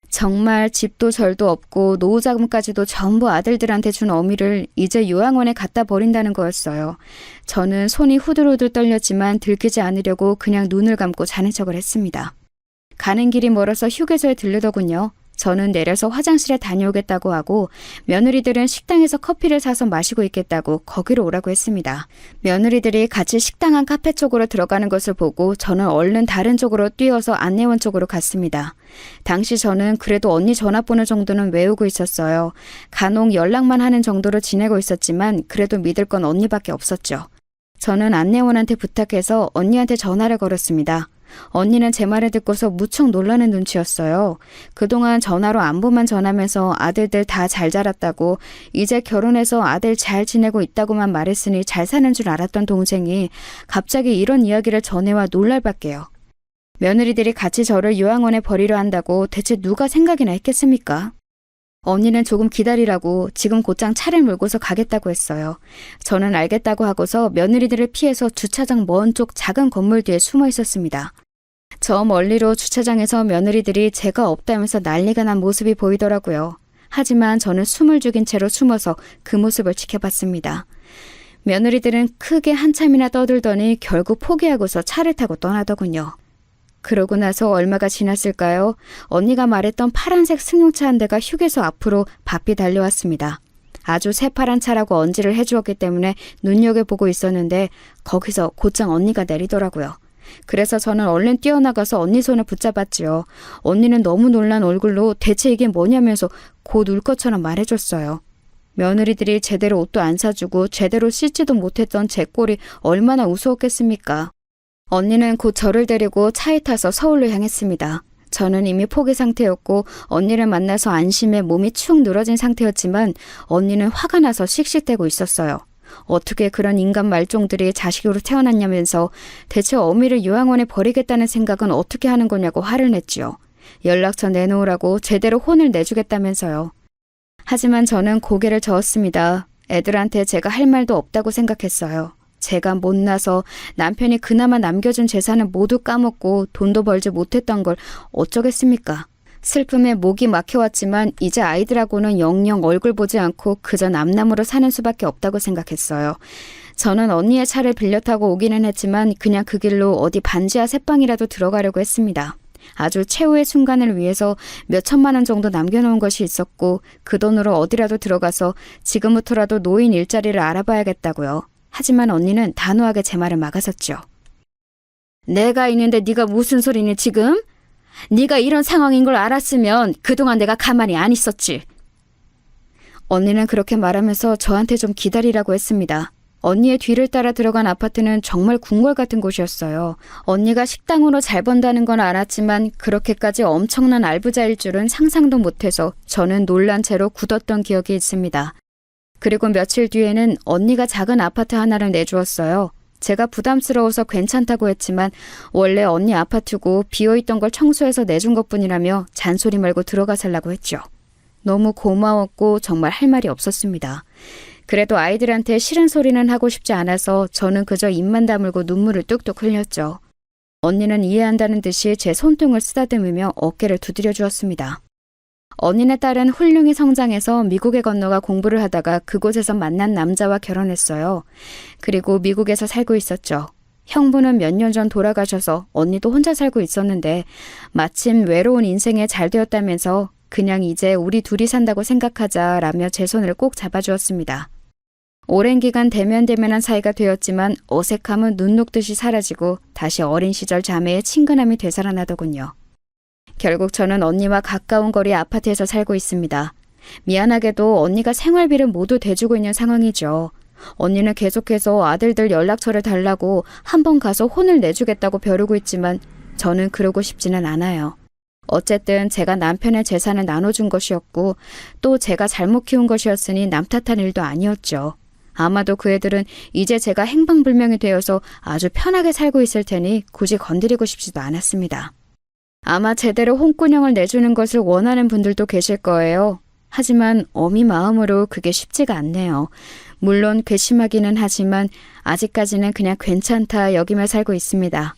정말 집도 절도 없고 노후자금까지도 전부 아들들한테 준 어미를 이제 요양원에 갖다 버린다는 거였어요. 저는 손이 후들후들 떨렸지만 들키지 않으려고 그냥 눈을 감고 자는 척을 했습니다. 가는 길이 멀어서 휴게소에 들르더군요. 저는 내려서 화장실에 다녀오겠다고 하고 며느리들은 식당에서 커피를 사서 마시고 있겠다고 거기로 오라고 했습니다. 며느리들이 같이 식당 안 카페 쪽으로 들어가는 것을 보고 저는 얼른 다른 쪽으로 뛰어서 안내원 쪽으로 갔습니다. 당시 저는 그래도 언니 전화번호 정도는 외우고 있었어요. 간혹 연락만 하는 정도로 지내고 있었지만 그래도 믿을 건 언니밖에 없었죠. 저는 안내원한테 부탁해서 언니한테 전화를 걸었습니다. 언니는 제 말을 듣고서 무척 놀라는 눈치였어요. 그동안 전화로 안부만 전하면서 아들들 다 잘 자랐다고, 이제 결혼해서 아들 잘 지내고 있다고만 말했으니 잘 사는 줄 알았던 동생이 갑자기 이런 이야기를 전해와 놀랄 밖에요. 며느리들이 같이 저를 요양원에 버리려 한다고 대체 누가 생각이나 했겠습니까? 언니는 조금 기다리라고 지금 곧장 차를 몰고서 가겠다고 했어요. 저는 알겠다고 하고서 며느리들을 피해서 주차장 먼 쪽 작은 건물 뒤에 숨어 있었습니다. 저 멀리로 주차장에서 며느리들이 제가 없다면서 난리가 난 모습이 보이더라고요. 하지만 저는 숨을 죽인 채로 숨어서 그 모습을 지켜봤습니다. 며느리들은 크게 한참이나 떠들더니 결국 포기하고서 차를 타고 떠나더군요. 그러고 나서 얼마가 지났을까요? 언니가 말했던 파란색 승용차 한 대가 휴게소 앞으로 바삐 달려왔습니다. 아주 새파란 차라고 언지를 해주었기 때문에 눈여겨보고 있었는데 거기서 곧장 언니가 내리더라고요. 그래서 저는 얼른 뛰어나가서 언니 손을 붙잡았지요. 언니는 너무 놀란 얼굴로 대체 이게 뭐냐면서 곧 울 것처럼 말해줬어요. 며느리들이 제대로 옷도 안 사주고 제대로 씻지도 못했던 제 꼴이 얼마나 우스웠겠습니까? 언니는 곧 저를 데리고 차에 타서 서울로 향했습니다. 저는 이미 포기 상태였고 언니를 만나서 안심해 몸이 축 늘어진 상태였지만 언니는 화가 나서 씩씩대고 있었어요. 어떻게 그런 인간 말종들이 자식으로 태어났냐면서 대체 어미를 요양원에 버리겠다는 생각은 어떻게 하는 거냐고 화를 냈지요. 연락처 내놓으라고 제대로 혼을 내주겠다면서요. 하지만 저는 고개를 저었습니다. 애들한테 제가 할 말도 없다고 생각했어요. 제가 못나서 남편이 그나마 남겨준 재산을 모두 까먹고 돈도 벌지 못했던 걸 어쩌겠습니까? 슬픔에 목이 막혀왔지만 이제 아이들하고는 영영 얼굴 보지 않고 그저 남남으로 사는 수밖에 없다고 생각했어요. 저는 언니의 차를 빌려 타고 오기는 했지만 그냥 그 길로 어디 반지하 새방이라도 들어가려고 했습니다. 아주 최후의 순간을 위해서 몇 천만 원 정도 남겨놓은 것이 있었고 그 돈으로 어디라도 들어가서 지금부터라도 노인 일자리를 알아봐야겠다고요. 하지만 언니는 단호하게 제 말을 막아섰죠. 내가 있는데 네가 무슨 소리니 지금? 네가 이런 상황인 걸 알았으면 그동안 내가 가만히 안 있었지. 언니는 그렇게 말하면서 저한테 좀 기다리라고 했습니다. 언니의 뒤를 따라 들어간 아파트는 정말 궁궐 같은 곳이었어요. 언니가 식당으로 잘 번다는 건 알았지만 그렇게까지 엄청난 알부자일 줄은 상상도 못해서 저는 놀란 채로 굳었던 기억이 있습니다. 그리고 며칠 뒤에는 언니가 작은 아파트 하나를 내주었어요. 제가 부담스러워서 괜찮다고 했지만 원래 언니 아파트고 비어있던 걸 청소해서 내준 것뿐이라며 잔소리 말고 들어가 살라고 했죠. 너무 고마웠고 정말 할 말이 없었습니다. 그래도 아이들한테 싫은 소리는 하고 싶지 않아서 저는 그저 입만 다물고 눈물을 뚝뚝 흘렸죠. 언니는 이해한다는 듯이 제 손등을 쓰다듬으며 어깨를 두드려 주었습니다. 언니네 딸은 훌륭히 성장해서 미국에 건너가 공부를 하다가 그곳에서 만난 남자와 결혼했어요. 그리고 미국에서 살고 있었죠. 형부는 몇 년 전 돌아가셔서 언니도 혼자 살고 있었는데 마침 외로운 인생에 잘 되었다면서 그냥 이제 우리 둘이 산다고 생각하자라며 제 손을 꼭 잡아주었습니다. 오랜 기간 대면대면한 사이가 되었지만 어색함은 눈 녹듯이 사라지고 다시 어린 시절 자매의 친근함이 되살아나더군요. 결국 저는 언니와 가까운 거리 아파트에서 살고 있습니다. 미안하게도 언니가 생활비를 모두 대주고 있는 상황이죠. 언니는 계속해서 아들들 연락처를 달라고 한번 가서 혼을 내주겠다고 벼르고 있지만 저는 그러고 싶지는 않아요. 어쨌든 제가 남편의 재산을 나눠준 것이었고 또 제가 잘못 키운 것이었으니 남 탓한 일도 아니었죠. 아마도 그 애들은 이제 제가 행방불명이 되어서 아주 편하게 살고 있을 테니 굳이 건드리고 싶지도 않았습니다. 아마 제대로 홍군형을 내주는 것을 원하는 분들도 계실 거예요. 하지만 어미 마음으로 그게 쉽지가 않네요. 물론 괘씸하기는 하지만 아직까지는 그냥 괜찮다 여기며 살고 있습니다.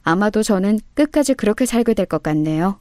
아마도 저는 끝까지 그렇게 살게 될 것 같네요.